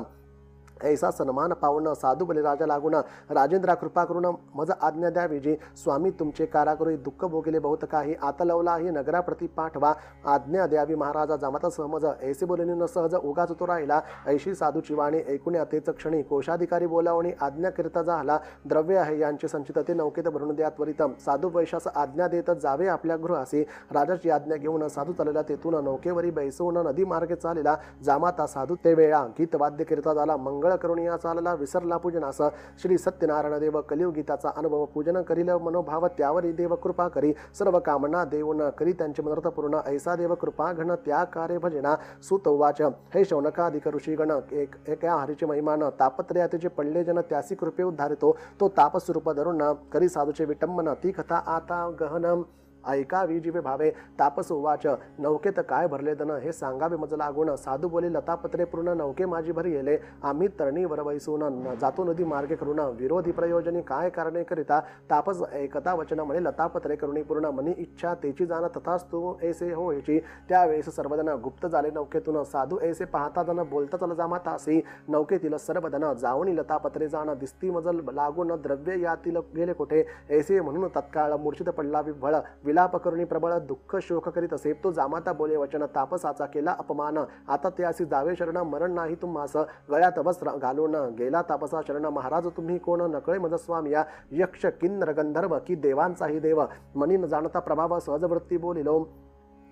ऐसा सन्मान पावून साधू बलिराजा लागून, राजेंद्रा कृपा करून मज आज्ञा द्यावी, स्वामी तुमचे कारागृही दुःख भोगिले बहुत काही, आता लवलाही नगराप्रती पाठवा, आज्ञा द्यावी महाराजा जमाता सहमज, ऐसे बोलणे न सहज उगाच तो राहिला, ऐशी साधूची वाणी ऐकून तेच क्षणी, कोशाधिकारी बोलावणी आज्ञा करिता झाला, द्रव्य आहे यांचे संचित ते नौकेत भरून द्या त्वरित, साधू वैशास आज्ञा देत जावे आपल्या गृहासी, राजाची आज्ञा घेऊन साधू चालला तेथून नौकेवरी बैसवून नदी मार्गे चालला, जामाता साधू ते वेळा गीत वाद्य करिता झाला, मंगळ करुणिया चालला विसरला पूजनास, श्री सत्यनारायण देव कलियुग गीताचा अनुभव पूजन करील मनोभाव, त्यावरी देव कृपा करी, सर्व कामना देऊन करी त्यांचे मनर्थ पूर्ण, ऐसा देव कृपा घन त्या कार्य भजना, सुत उवाच हे शौनकाधिक ऋषीगण, एका हरीचे महिमान, तापत्रयाचे पडले जन त्यासी कृपे उद्धारितो, तो तापस्वरूप धरून करी साधूचे विटंबन, ती कथा आता गहन ऐकावी जिवे भावे. तापस उवाच नौकेत काय भरले दन हे सांगावे मज लागून. साधू बोले लतापत्रे पूर्ण नौके माझी भरी येले. आम्ही तरणीवर वैसून जातो नदी मार्गे करून. विरोधी प्रयोजनी काय कारणे करिता. तापस एकता वचन म्हणे लतापत्रे करुणी पूर्ण. मनी इच्छा तेची जाण तथास्तु ऐसे होयची. त्यावेळेस सर्वजण गुप्त झाले नौकेतून. साधू ऐसे पाहता जण बोलता चल जामातासी. नौकेतील सर्वजण जाऊनी लतापत्रे जाण. दिसती मजल लागून द्रव्य यातील गेले कोठे. ऐसे म्हणून तत्काळ मूर्छित पडला विभळ. विलाप करुणी प्रबळ दुःख शोक करीत असे. तो जामाता बोले वचन तापसाचा केला अपमान. आता ते असी जावे शरण मरण नाही तुम्हास. गळ्यात वस्त्र घालून गेला तापसा शरण. महाराज तुम्ही कोण नकळे मज स्वामी या. यक्ष किन्नर गंधर्व की देवांचाही देव. मनी न जाणता प्रभाव सहजवृत्ती बोलिलो.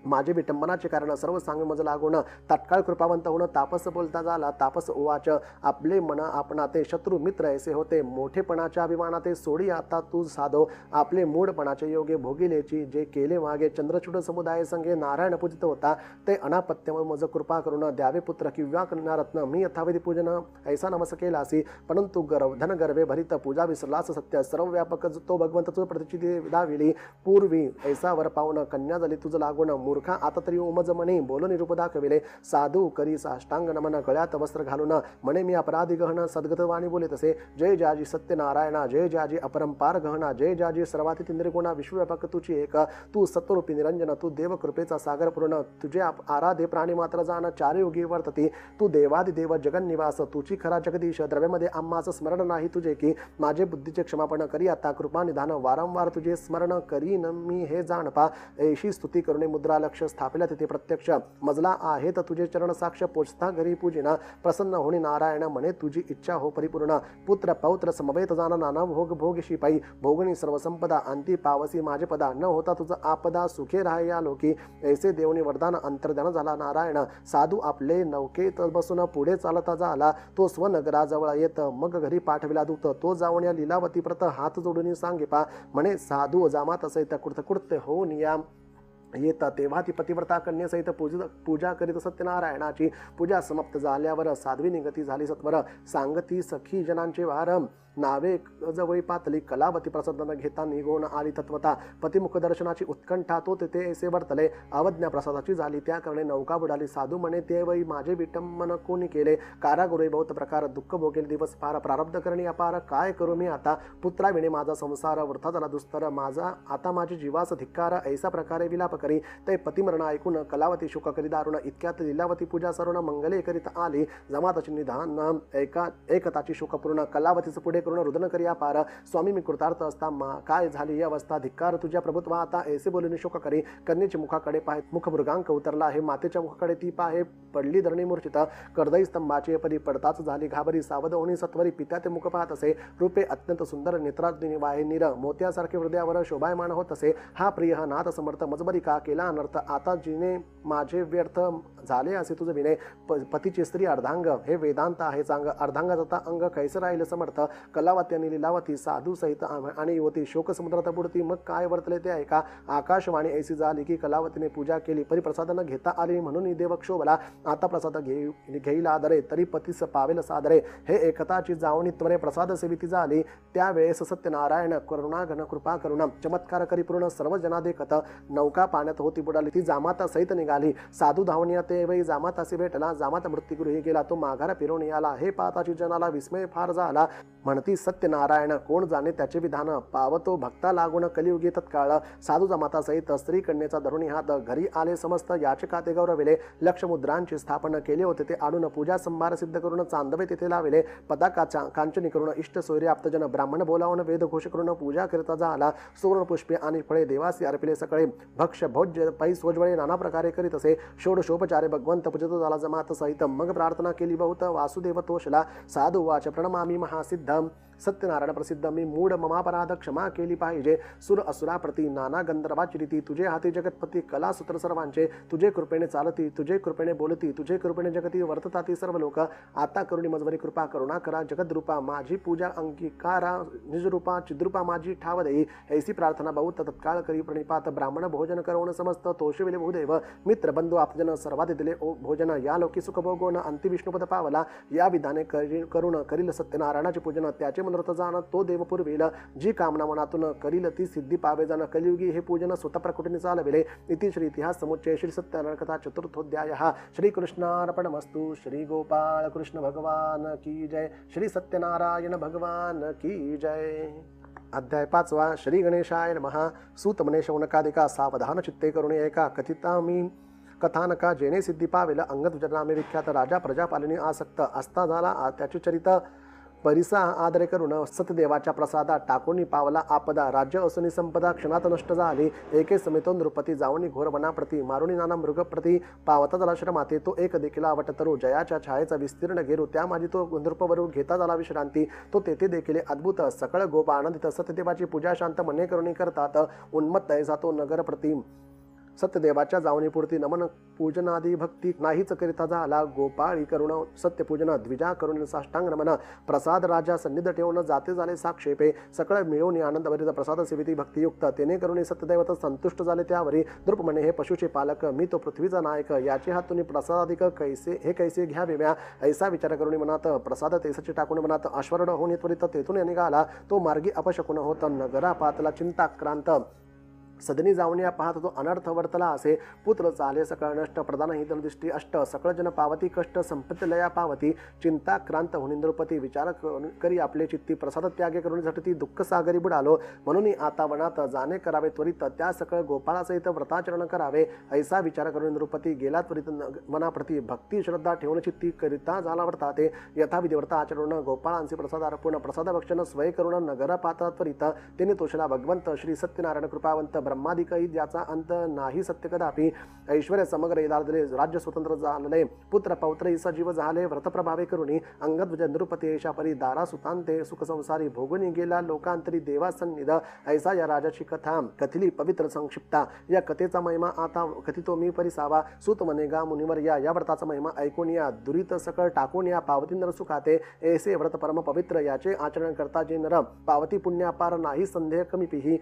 माझे विटंबनाचे कारण सर्व सांग मज लागून. तत्काळ कृपावंत होऊन तापस बोलता झाला. तापस उवाच आपले मन आपणा ते शत्रू मित्र ऐसे होते. मोठेपणाच्या अभिमाना ते सोडी आता तू साधो. आपले मूढपणाचे योगे भोगिलेची जे केले मागे. चंद्रचूड समुदाय संगे नारायण पूजित होता. ते अनापत्य मज कृपा करून द्यावे पुत्र किंवा कन्यारत्न. मी यथाविधी पूजन ऐसा नमस केलासी. परंतु धन गर्भे भरित पूजा विसरलास सत्य. सर्व व्यापक तो भगवंत तुझ प्रतिचिती दाविली. पूर्वी ऐसा वर पाहून कन्या झाली तुझ लागून. मूर्खा आता तरी उमज म्हणे बोल निरूप दाखविले. साधू करी साष्टांग नमन. गळ्यात वस्त्र घालून म्हणे मी अपराधी गहन. सद्गत वाणी बोले तसे. जय जाजी सत्यनारायणा. जय जाजी अपरंपार गहना. जय जाजी सर्वातीत इंद्रियगुणा. विश्वव्यापक तुझी एक. तू सत्वरूपी निरंजन. तू देव कृपेचा सागर पूर्ण. तुझे आराधे प्राणी मात्र जाण. चारयुगी वर्तती. तू देवादिदेव जगन्निवास. तुझी खरा जगदीश. द्रव्यामध्ये आम्हाच स्मरण नाही तुझे की. माझे बुद्धीचे क्षमापण करी आता कृपा निधान. वारंवार तुझे स्मरण करीन मी हे जाणपा. ऐशी स्तुती करुणे मुद्रा लक्ष स्थापिला तिथे प्रत्यक्ष. मजला आहे तर तुझे चरण साक्ष. पोचता घरी पूजिना. प्रसन्न होणी नारायण म्हणे तुझी इच्छा हो परिपूर्ण. पुत्र पौत्र समवेत जाना. नाना भोग भोगशी पायी. भोगणी सर्व संपदा. अंती पावसी माझे पदा. न होता तुझा आपदा. सुखे राहे या लोकी. ऐसे देवनी वरदान अंतर्धान झाला नारायण. साधू आपले नौकेत बसून पुढे चालता झाला. तो स्वनगराजवळ येत मग घरी पाठविला दूत. तो जाऊन या लीलावती प्रत हात जोडून सांगे पा. म्हणे साधू जामात सहित कृतकृत्य होऊन या येता. तेव्हा ती पतिव्रता कन्येसहित पूजा करीत सत्यनारायणाची. पूजा समाप्त झाल्यावर साध्वी निगती झाली सत्वर. सांगती सखी जनांचे वार. नावे जवळी पातली. कलावती प्रसादन घेता निघून आली तत्वता. पतिमुख दर्शनाची उत्कंठा. तो तेथे ऐसे वर्तले. अवज्ञा प्रसादाची झाली त्या कारणे नौका बुडाली. साधू म्हणे ते वै माझे विटंबन कोणी केले. कारागुरे बहुत प्रकार. दुःख भोगेल दिवस फार. प्रारब्ध करणी अपार. काय करू मी आता. पुत्राविणे माझा संसार वृथा झाला दुस्तर. माझा आता माझी जीवास धिक्कार. ऐसा प्रकारे विलाप करी. ते पतिमरण ऐकून कलावती शोक करी दारुण. इतक्यात लीलावती पूजा सरुण मंगले करीत आली. जमाताची निधान एकताची शोकपूर्ण. कलावतीच पुढे करून रुदन करिया पार. स्वामी मी कृतार्थ असता काय झाली ही अवस्था. धिक्कार तुझ्या प्रभुत्वा आता. ऐसे बोलून शोक करी. कन्येची मुखाकडे पाहे. मुखमृगांक उतरला आहे. मातेच्या मुखाकडे ती पाहे. पडली धरणी मूर्छित. कर्दई स्तंभाची परी पडताच झाली घाबरी. सावध होणी सत्वरी. पित्या ते मुख पाहत असे. रूपे अत्यंत सुंदर. नेत्राग्नी वाहे नीर. मोत्यासारखे हृदयावर शोभायमान होत असे. हा प्रिय हा नाथ समर्थ. मजबरी का केला अनर्थ. आता जिने माझे व्यर्थ झाले असे तुझे विनय. पतीची स्त्री अर्धांग. हे वेदांत आहे चांग. अर्धांगाचा अंग कैसे राहील समर्थ. कलावती आणि लीलावती साधू सहित आणि युवती शोक समुद्रात बुडती. मग काय वर्तले ते ऐका. आकाशवाणी ऐसी झाली की कलावतीने पूजा केली. परिप्रसाद न घेता आली म्हणून देव क्षोभला. आता प्रसाद घेईल आदरे. तरी पतीस पावेल सादरे. हे एकताची जावणी त्वरे प्रसाद सेविती झाली. त्यावेळेस सत्यनारायण करुणाघन कृपा करुणा. चमत्कार करी पूर्ण. सर्व जना देखत. नौका पाण्यात होती बुडाली. ती जामाता सहित निघाली. साधू धावणीया ते वै जामातासी भेटला. जामाता मृत्यूगृही गेला. तो माघारा फिरून आला. हे पाहताची जनाला विस्मय फार झाला. म्हणती सत्यनारायण कोण जाणे त्याचे विधान. पावतो भक्ता लागून कलियुगी तत्काळ. साधू जमाता सहित स्त्री कन्येचा धरुणी हात. घरी आले समस्त याचका ते गौरविले. लक्षमुद्रांची स्थापन केले होते ते आणून. पूजा संभार सिद्ध करून चांदवे तेथे लाविले. पताका कांचनी करून इष्ट सोयरे आप्तजन. ब्राह्मण बोलावून वेद घोष करून पूजा करता झाला. सुवर्ण पुष्पे आणि फळे देवासी अर्पिले सकाळी. भक्ष भोज्य पै सोजवळे नाना प्रकारे करीत असे. षोडशोपचारे भगवंत पूजित झाला जमात सहित. मग प्रार्थना केली बहुत. वासुदेव तोषला. साधू वाच प्रणमामी महासिद्ध. सत्यनारायण प्रसिद्ध. मी मूढ ममापराध क्षमा केली पाहिजे. सुर असुरा प्रती नाना गंधर्वाची रीती. तुझे हाती जगतपती कला सूत्र सर्वांचे. तुझे कृपेने चालती. तुझे कृपेने बोलती. तुझे कृपेने जगती वर्तताती सर्व लोक. आता करुणी मजवरी कृपा करुणा करा. जगद्रूपा माझी पूजा अंगीकारा. निजरूपा चिद्रूपा माझी ठाव देई. ऐसी प्रार्थना बहुत तत्काळ करी प्रणिपात. ब्राह्मण भोजन करवून समस्त तोषविले बहुदेव. मित्र बंधू आपजन सर्वात दिले भोजन. या लोकी सुख भोगवून अंति विष्णुपद पावला. या विधाने करुण करील सत्यनारायणाचे पूजन. त्याचे मनोरथ जाण तो देव पुरविल, जी कामना मनातून करील ती सिद्धी पावे जाण, कलियुगी हे पूजन स्वतः प्रकटीने चालविले. इति श्री इतिहास समुच्चय श्री सत्यनारायण कथा चतुर्थोध्याय. श्री कृष्णार्पणमस्तु. श्री गोपाळ कृष्ण भगवान की जय. श्री सत्यनारायण भगवान की जय. अध्याय 5. श्री गणेशाय नमः. सूत म्हणे, शौनकादिका सावधान चित्ते करुणे ऐका कथिता मी कथानका, जेणे सिद्धी पावेल. अंगद नामे विख्यात राजा प्रजापालिनी आसक्त असता झाला त्याचे चरित परिसा आदरे करून सतदेवाच्या प्रसादात टाकून पावला आपदा. राज्य असुनी संपदा क्षणात नष्ट झाली. एके समेतो नृपती जाऊनी घोर वनाप्रती, मारुनी नाना मृगप्रती पावता जलाश्रमाते. तो एक देखील आवटतरू जयाच्या छायेचा विस्तीर्ण घेरू, त्या माझी तो नृपवरू घेता झाला विश्रांती. तो तेथे देखील अद्भुत सकळ गोप आनंदित सत्यदेवाची पूजा शांत मने करुणी करतात. उन्मत्त ऐसा तो नगर प्रति सत्यदेवाच्या जावणीपुरती नमन पूजनादी भक्ती नाहीच करिता झाला. गोपाळी करुण सत्यपूजन द्विजा करुण साष्टांग नमन, प्रसाद राजा सन्निध ठेवून जाते झाले साक्षेपे. सकळ मिळवून आनंदभरित प्रसाद सेविती भक्तियुक्त, तेने करुणी सत्यदैवत संतुष्ट झाले त्यावरी. द्रुप म्हणे, हे पशुचे पालक मी तो पृथ्वीचा नायक, याचे हातून प्रसादाधिक कैसे घ्यावे म्या. ऐसा विचार करुणी मनात प्रसाद तेसाचे टाकून मनात अश्वर्ण होऊन त्वरित तेथून निघाला. तो मार्गी अपशकुन होत नगरा पातला चिंताक्रांत. सदनी जावण्या पाहत तो अनर्थ वर्तला असे. पुत्र चाले सकळ नष्ट, प्रधान ही दृष्टी अष्ट. सकळ जन पावती कष्ट, संपत्ती लया पावती. चिंताक्रांत होऊन इंद्रपती विचार करी आपले चित्ती. प्रसाद त्यागे करून झटती दुःख सागरी बुडालो. म्हणून आता वनात जाणे करावे त्वरित, त्या सकळ गोपाळासहित व्रताचरण करावे. ऐसा विचार करून इंद्रपती गेला त्वरित मनाप्रती. भक्ती श्रद्धा ठेवून चित्ती करिता झाला व्रता ते. यथाविधी व्रत आचरण गोपाळांचे प्रसाद अर्पण. प्रसाद भक्षण स्वय करून नगर पात्र त्वरित. तेने तोषला भगवंत श्री सत्यनारायण कृपावंत. ब्रह्मादिकही ज्याचा अंत नाही सत्य कदापि. ऐश्वर्य समग्र इलादले, राज्य स्वतंत्र झाले. पुत्र पौत्र सजीव झाले व्रत प्रभावे करुणी. अंगद नृपती ऐशा परी दारा सुतांते. सुख संसारी भोगुनी गेला लोकांतरी देवा सन्निध. ऐसा या राजाची कथा कथिली पवित्र संक्षिप्ता. या कथेचा महिमा आता कथितो मी परिसावा. सूत म्हणे, गा मुनिवर या व्रताचा महिमा ऐकून या. दुरित सकळ टाकून या पावती नर सुखाते. ऐसे व्रत परम पवित्र, याचे आचरण करता जे नर पावती पुण्यापार नाही संदेह कमीपिही.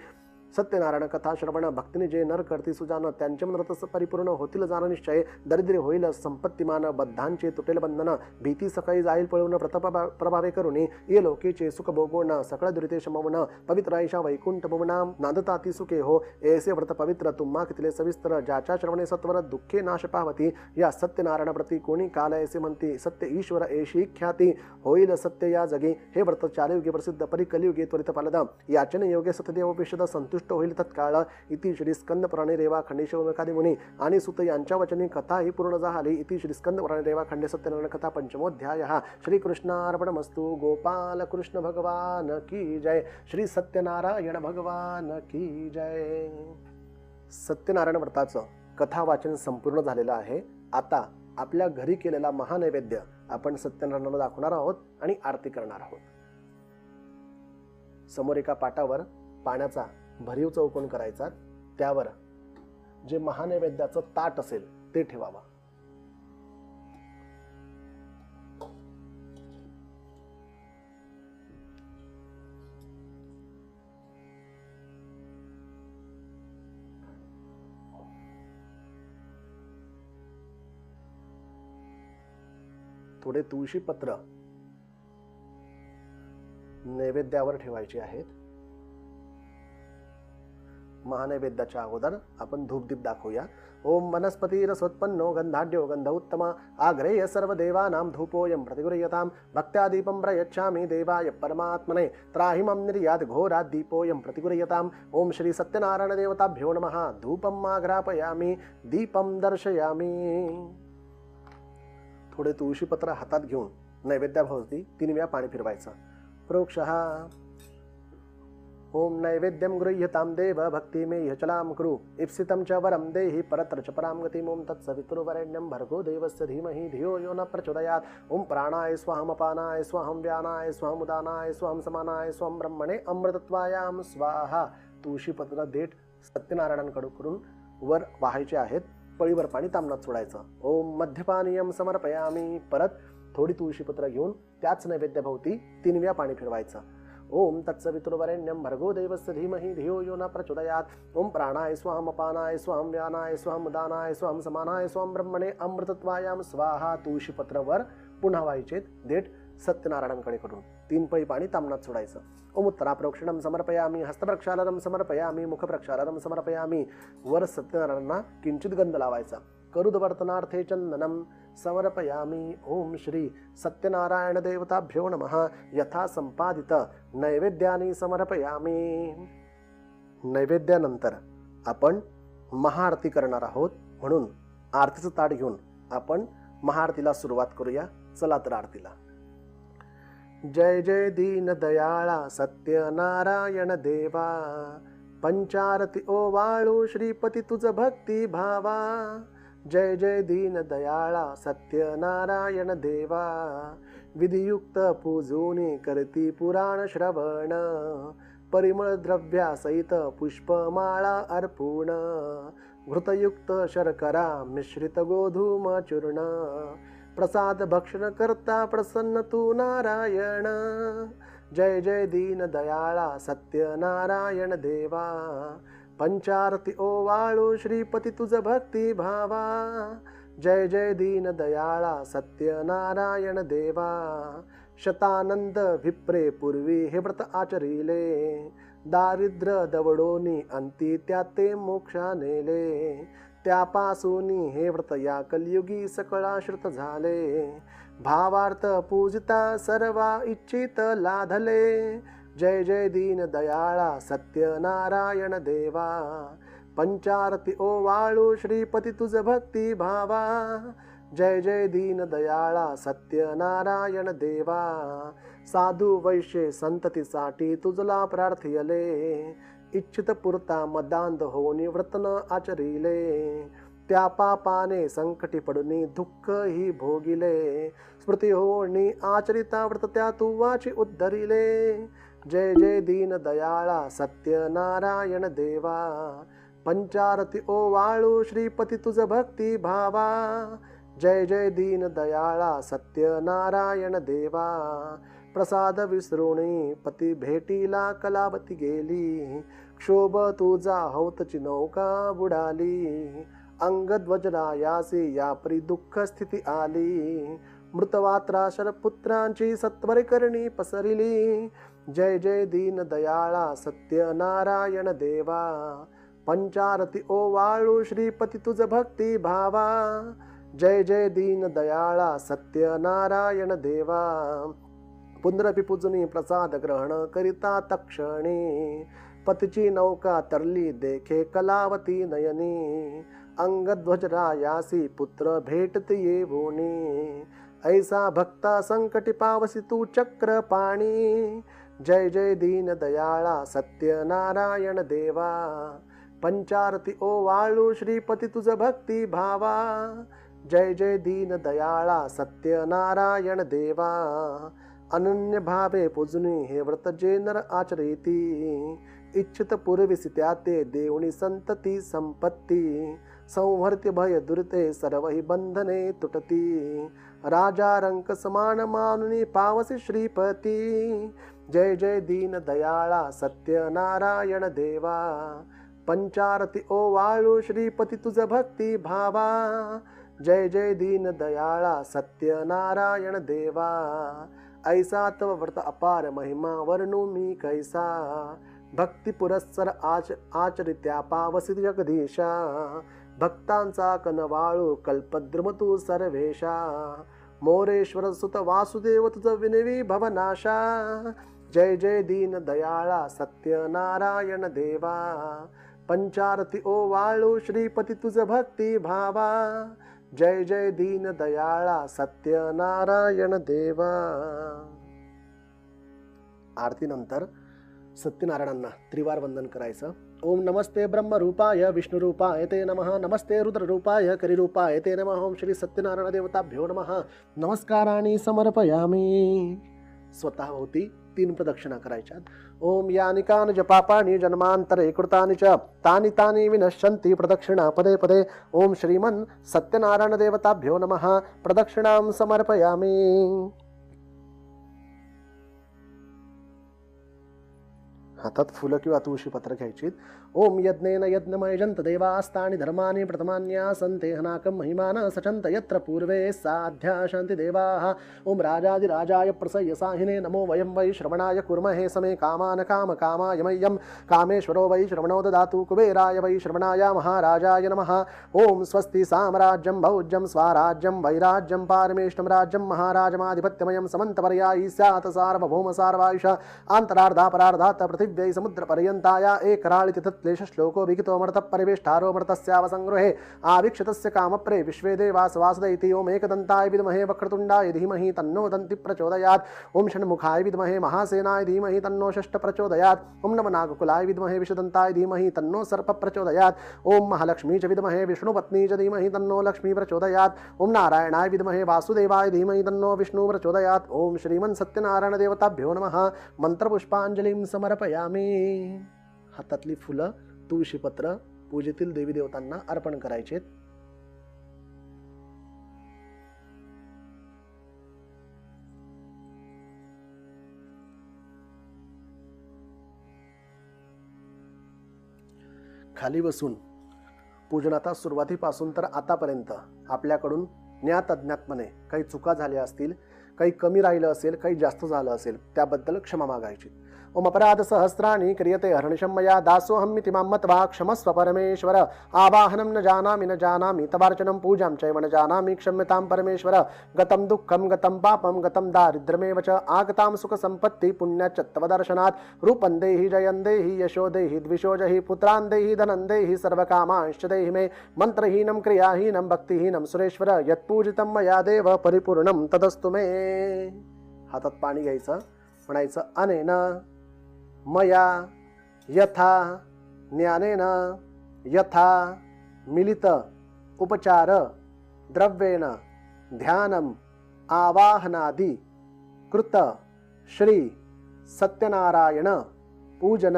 सत्यनारायण कथा श्रवण भक्तीने जे नर करती सुजान, त्यांचे मनरथ परिपूर्ण होतील जाण निश्चय. दरिद्र होईल संपत्तिमान, बद्धांचे तुटेल बंधन. भीती सकाळी जाईल पळून व्रत प्रभावे करुणी. ये लोकेचे सुख भोगवण, सकळ दुरिते शमवण. पवित्र ऐशा वैकुंठ भुवना, नांदता ती सुखे हो. ऐसे व्रत पवित्र तुम्हा कितले सविस्तर. ज्याच्या श्रवणे सत्वर दुःखे नाश पावती. या सत्यनारायण प्रती कोणी काल ऐसे म्हणती. सत्य ईश्वर ऐशी ख्याती, होईल सत्य या जगी. हे व्रत चालयुगे प्रसिद्ध, परी कलियुगे त्वरित फलद. याचने योगे सत्यदेव विशद संतुष्ट होईल तत्काळ. इति श्री स्कंद पुराणे रेवा खंडे शौनकादी मुनी आणि सुत यांच्या वचनी कथा ही पूर्ण झाली. इति श्री स्कंद पुराणे रेवा खंडे सत्यनारायण कथा पंचमोध्याय. श्री कृष्णार्पणमस्तु. गोपाल कृष्ण भगवान की जय. श्री सत्यनारायण भगवान की जय. सत्यनारायण व्रताचं कथा वाचन संपूर्ण झालेलं आहे. आता आपल्या घरी केलेला महानैवेद्य आपण सत्यनारायणाला दाखवणार आहोत आणि आरती करणार आहोत. समोर एका पाटावर पाण्याचा भरीव चौकोन करायचा. त्यावर जे महानैवेद्याचं ताट असेल ते ठेवावा. थोडे तुळशी पत्र नैवेद्यावर ठेवायचे आहेत. महानैवेद्याच्या अगोदर आपण धूपदीप दाखवूया. ओम वनस्पतिरसोत्पन्नो गंधाढ्यो गंध उत्तम आग्रेय सर्वदेवानां धूपोऽयं प्रतिगृह्यतां. भक्त्या दीपं प्रयच्छामि देवाय परमात्मने त्राहि मम निर्यात् घोरात् दीपोऽयं प्रतिगृह्यताम्. ओम श्री सत्यनारायण देवताभ्यो नमः. धूपं आघ्रापयामि, दीपं दर्शयामि. थोडे तुळशीपत्र हातात घेऊन नैवेद्याभोवती 3 वेळा पाणी फिरवायचं. प्रोक्षः. ओम नैवेद्यं गृह्यतां देव भक्तिमे ह्यचलां कुरु. इप्सितं च वरं देहि परत्र च परां गतिम्. ओम तत्सवितुर्वरेण्यं भर्गो देवस्य धीमहि धियो यो न प्रचोदयात्. ओम प्राणाय स्वाहम् अपानाय स्वाहम् व्यानाय स्वाहम् उदानाय स्वाहम् समानाय स्वाहम् ब्रह्मणे अमृतत्वायां स्वाहा. तुळशीपत्र देठ सत्यनारायणांकडून वर वाहायचे आहेत. पळीवर पाणी तांबणात सोडायचं. ओम मध्यपानीयं समर्पयामि. परत थोडी तुळशीपत्र घेऊन त्याच नैवेद्याभोवती 3 वेळा पाणी फिरवायचं. ओम तत्सवितुर्वरेण्यं भर्गो देवस्य धीमहि धियो यो न प्रचोदयात्. ओम प्राणाय स्वाहम् अपानाय स्वाहम् व्यानाय स्वाहम् उदानाय स्वाहम् समानाय स्वाहम् ब्रह्मणे अमृतत्वायां स्वाहा. तुळशीपत्र वर पुन्हा व्हायचे देठ सत्यनारायणांकडे करून. 3 पळी पाणी तामणात सोडायचं. ओम उत्तरा प्रोक्षणम समर्पयामी, हस्तप्रक्षालनम समर्पयामी, मुखप्रक्षालनम समर्पयामी. वर सत्यनारायणांना किंचित गंध लावायचा. करुदवर्तनार्थे चंदनम समर्पयामी. ओम श्री सत्यनारायण देवताभ्यो नमः. यथा संपादित नैवेद्यानी समर्पयामी. नैवेद्यानंतर आपण महाआरती करणार आहोत, म्हणून आरतीचं ताट घेऊन आपण महाआरतीला सुरुवात करूया. चला तर आरतीला. जय जय दीन दयाळा सत्यनारायण देवा, पंचारती ओवाळू श्रीपती तुझ भक्ती भावा. जय जय दीन दयाळा सत्यनारायण देवा, विधियुक्त पूजूनी करती पुराण श्रवण. परिमळ द्रव्यासहित पुष्पमाळा अर्पूण, घृतयुक्त शर्करा मिश्रित गोधूम चूर्ण. प्रसाद भक्षण करता प्रसन्न तू नारायण. जय जय दीन दयाळा सत्यनारायण देवा, पंचारती ओवाळू श्रीपती तुझ भक्ती भावा. जय जय दीन दयाळा सत्यनारायण देवा, शतानंद विप्रे पूर्वी हे व्रत आचरिले. दारिद्र्य दवडोनी अंती त्या ते मोक्षा नेले. त्यापासून हे व्रत या कलियुगी सकळाश्रित झाले. भावार्थ पूजिता सर्वा इच्छित लाधले. जय जय दीन दयाळा सत्यनारायण देवा, पंचारती ओवाळू श्रीपती तुझ भक्ती भावा. जय जय दीन दयाळा सत्यनारायण देवा, साधू वैश्य संततीसाठी तुझला प्रार्थियले. इच्छित पुरता मदांध होऊनी व्रतन आचरिले. त्या पापाने संकटी पडूनी दुःख ही भोगिले. स्मृती होणी आचरिता व्रत त्या तू वाची उद्धरिले. जय जय दीन दयाळा सत्यनारायण देवा, पंचारती ओवाळू श्रीपती तुझ भक्ती भावा. जय जय दीन दयाळा सत्यनारायण देवा, प्रसाद विसरुणी पती भेटीला कलावती गेली. क्षोभ तुझा हौतची नौका बुडाली. अंगध्वजरायासी यापरी दुःख स्थिती आली. मृतवात्रा शरपुत्रांची सत्वरे करणी पसरिली. जय जय दीन दयाळा सत्यनारायण देवा, पंचारती ओवाळू श्रीपती तुझ भक्ती भावा. जय जय दीन दयाळा सत्यनारायण देवा, पुनरपि पूजनी प्रसाद ग्रहण करिता तक्षणी. पतीची नौका तरली देखे कलावती नयनी. अंगध्वजरायासी पुत्र भेटत येवोनी. ऐसा भक्ता संकटी पावसी तू चक्र पाणी. जय जय दीन दयाळा सत्यनारायण देवा, पंचारती ओवाळू श्रीपती तुझ भक्ती भावा. जय जय दीन दयाळा सत्यनारायण देवा, अनन्य भावे पूजनी हे व्रत जे नर आचरिती. इच्छित पूर्विसी त्या ते देवणी संतती संपत्ती. संहर्त्य भय दुरिते सर्व ही बंधने तुटती. राजा रंक समान मानुनी पावसी श्रीपती. जय जय दीन दयाळा सत्यनारायण देवा, पंचारती ओवाळू श्रीपती तुझ भक्ती भावा. जय जय दीन दयाळा सत्यनारायण देवा, ऐसा तव व्रत अपार महिमा वर्णू मी कैसा. भक्ती पुरस्सर आचरित्या पावसी जगदीशा. भक्तांचा कनवाळू कल्पद्रुम तू सर्वेशा. मोरेश्वर सुत वासुदेव तुझ विनवी भवनाशा. जय जय दीन दयाळा सत्यनारायण देवा, पंचारती ओवाळू श्रीपती तुझ भक्ती भावा. जय जय दीन दयाळा सत्यनारायण देवा. आरतीनंतर सत्यनारायणांना त्रिवार वंदन करायचं. ओम नमस्ते ब्रह्मरूपाय विष्णुरूपाय ते नमः. नमस्ते रुद्ररूपाय करिरूपाय ते नमः. ओम श्री सत्यनारायण देवताभ्यो नमः. नमस्काराणि समर्पयामि. स्वतःभोवती 3 प्रदक्षिणा करायच्या. ओम यानि कानि पापानि जन्मांतरे कृतानि च तानि तानि विनश्यन्ति प्रदक्षिणा पदे पदे. ओम श्रीमन् सत्यनारायण देवताभ्यो नमः. प्रदक्षिणां समर्पयामि. हातात फुलं किंवा तुळशी पत्र घ्यायची. ओम यज्ञेन यज्ञमय जंत देवास्तानि धर्मानि प्रथमान्यासन्ते हनाकं महिमान सचन्त यत्र पूर्वे साध्या शान्ति देवाः. ओम राजाधिराजाय प्रसय्य साहिने नमो वयं वै श्रवणाय कुर्महे समे कामान काम कामाय मह्यं कामेश्वरो वै श्रवणो ददातु कुबेराय वै श्रवणाय महाराजाय नमः. ओम स्वस्ति साम्राज्यं भौज्यं स्वाराज्यं वैराज्यं पारमेष्टं राज्यं महाराजमाधिपत्यमयं समन्तपर्यायी स्यात् सार्वभौम सार्वायुष आन्तरार्धापरार्धात् पृथिव्यै समुद्रपर्यन्ताय एकराळिति तत्क्लेश श्लोको विहितोऽमृतः परिवेष्टारो मृतस्यावसंगृहे आवीक्षितस्य कामप्रे विश्वे देवास वासुदेति. ओम एकदन्ताय विद्महे वक्रतुण्डाय धीमहि तन्नो दन्ति प्रचोदयात्. ओम षण्मुखाय विद्महे महासेनाय धीमहि तन्नो षष्ठ प्रचोदयात्. ओम नवनागकुलाय विद्महे विषदन्ताय धीमहि तन्नो सर्प प्रचोदयात्. ओम महालक्ष्मी च विद्महे विष्णुपत्नी च धीमहि तन्नो लक्ष्मी प्रचोदयात्. ओम नारायणाय विद्महे वासुदेवाय धीमहि तन्नो विष्णु प्रचोदयात्. ओम श्रीमन् सत्यनारायण देवताभ्यो नमः. मंत्रपुष्पांजलीं समर्पयामि. हातातली फुलं तुळशीपत्र पूजेतील देवी देवतांना अर्पण करायचे. खाली बसून पूजनाचा सुरुवातीपासून तर आतापर्यंत आपल्याकडून ज्ञात अज्ञातपणे काही चुका झाल्या असतील, काही कमी राहिलं असेल, काही जास्त झालं असेल, त्याबद्दल क्षमा मागायची. ओम अपराध सहस्राणि क्रियते हर्निशं मया दासोऽहमिति मां मत्वा क्षमस्व परमेश्वर. आवाहनं न जानामि तवार्चनं पूजां चैव न जानामि क्षम्यतां परमेश्वर. गतं दुःखं गतं पापं गतं दारिद्र्यमेव च आगतां सुखसम्पत्ति पुण्याच्च तव दर्शनात्. रूपं देहि जयं देहि यशो देहि द्विषो जहि पुत्रान् देहि धनं देहि सर्वकामांश्च देहि मे. मंत्रहीनं क्रियाहीनं भक्तिहीनं सुरेश्वर यत्पूजितं मया देव परिपूर्णं तदस्तु मे. हातात पाणी घ्यायचं, म्हणायचं अनेन मया यथा ज्ञानेन यथा मिलित उपचार द्रव्येण ध्यानम आवाहनादि कृत श्री सत्यनारायण पूजन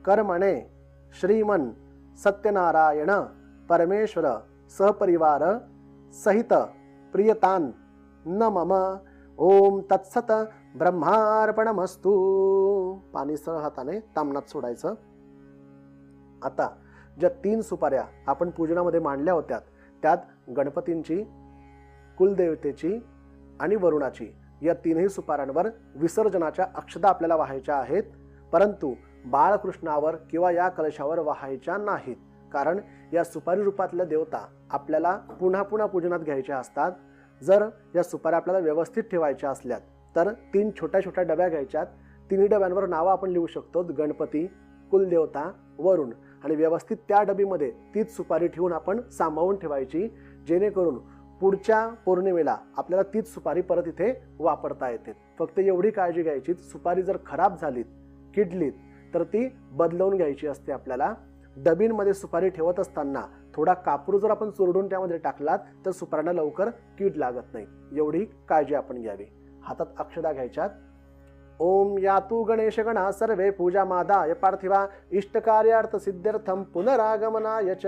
कर्मणे श्रीमन सत्यनारायण परमेश्वर सहपरिवार सहित प्रियतान न मम. ओम तत्सत ब्रह्मार्पणमस्तु. पाणी सरळ हाताने तामणात सोडायचं. आता ज्या 3 सुपाऱ्या आपण पूजनामध्ये मांडल्या होत्या त्यात गणपतींची, कुलदेवतेची आणि वरुणाची या 3ही सुपाऱ्यांवर विसर्जनाच्या अक्षता आपल्याला वाहायच्या आहेत, परंतु बाळकृष्णावर किंवा या कलशावर वाहायच्या नाहीत. कारण या सुपारी रूपातल्या देवता आपल्याला पुन्हा पुन्हा पूजनात घ्यायच्या असतात. जर या सुपाऱ्या आपल्याला व्यवस्थित ठेवायच्या असल्यात तर 3 छोट्या छोट्या डब्या घ्यायच्यात. 3 डब्यांवर नावं आपण लिहू शकतो, गणपती, कुलदेवता, वरुण, आणि व्यवस्थित त्या डबीमध्ये तीच सुपारी ठेवून आपण सांभाळून ठेवायची, जेणेकरून पुढच्या पौर्णिमेला आपल्याला तीच सुपारी परत इथे वापरता येते. फक्त एवढी काळजी घ्यायची, सुपारी जर खराब झालीत, किडलीत तर ती बदलवून घ्यायची असते आपल्याला. डबींमध्ये सुपारी ठेवत असताना थोडा कापूर जर आपण चुरडून त्यामध्ये टाकलात तर सुपाऱ्यांना लवकर कीड लागत नाही, एवढी काळजी आपण घ्यावी. हातात अक्षता घ्यायच्यात. ओम यातु गणेश गणा सर्वे पूजा मादाय पार्थिवा इष्टकार्यार्थ सिद्ध्यर्थम पुनरागमनाय च.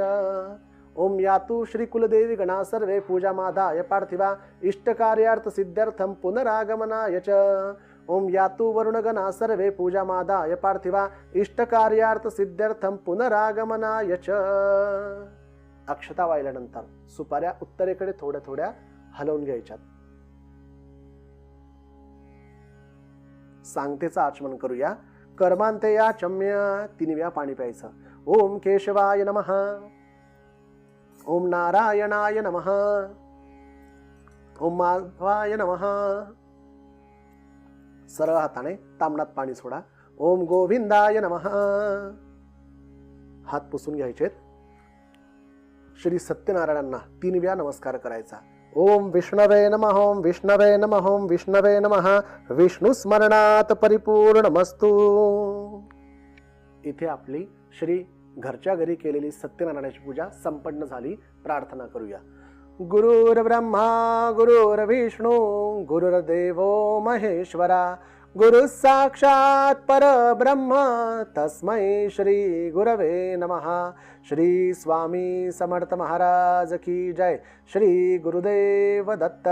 ओम यातु श्री कुलदेवी गणा सर्वे पूजा मादाय पार्थिवा इष्टकार्यार्थ सिद्ध्यर्थम पुनरागमनाय च. ओम यातु वरुण गणा सर्वे पूजा मादाय पार्थिवा इष्टकार्यार्थ सिद्ध्यर्थम पुनरागमनाय च. अक्षता वाहिल्यानंतर सुपाऱ्या उत्तरेकडे थोड्या थोड्या हलवून घ्यायच्यात. सांगतेचं आचमन करूया. कर्मांते या चम्य 3 वेळा पाणी प्यायचं. ओम केशवाय नमः. ओम नारायणाय नमः. ओम माधवाय नमः. सरळ हाताने तामणात पाणी सोडा. ओम गोविंदाय नमः. हात पुसून घ्यायचे. श्री सत्यनारायणांना 3 वेळा नमस्कार करायचा. ओम विष्णवे नमः. ओम विष्णवे नमः. ओम विष्णवे नमः. विष्णू स्मरणात परिपूर्णमस्तु. इथे आपली श्री घरच्या घरी केलेली सत्यनारायणाची पूजा संपन्न झाली. प्रार्थना करूया. गुरुर्ब्रह्मा गुरुर्विष्णू गुरुर्देवो महेश्वरा गुरु साक्षात परब्रह्म तस्मै श्री गुरवे नमः. श्री स्वामी समर्थ महाराज की जय. श्री गुरुदेव दत्त.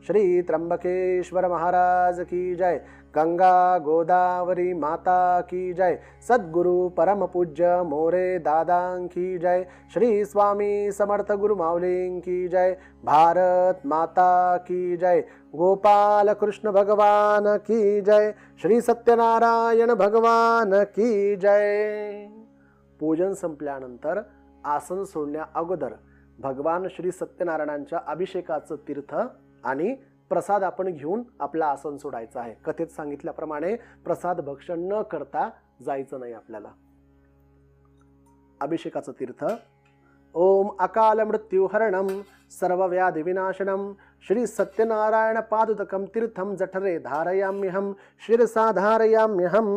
श्री त्र्यंबकेश्वर महाराज की जय. गंगा गोदावरी माता की जय, सद्गुरु परम पूज्य मोरे दादा की जय, श्री स्वामी समर्थ गुरु माऊलीं की जय, भारत माता की जय, गोपाल कृष्ण भगवान की जय, श्री सत्यनारायण भगवान की जय. पूजन संपल्यानंतर आसन सोडण्या अगोदर भगवान श्री सत्यनारायणांच्या अभिषेकाचं तीर्थ आणि प्रसाद आपण घेऊन आपलं आसन सोडायचं आहे. कथेत सांगितल्याप्रमाणे प्रसाद भक्षण न करता जायचं नाही आपल्याला. अभिषेकाचं तीर्थ. ओम अकाल मृत्यू हरणम सर्व व्याधी विनाशनम श्री सत्यनारायण पादुदकम तीर्थम जठरे धारयाम्यहम शिरसा धारयाम्यहम.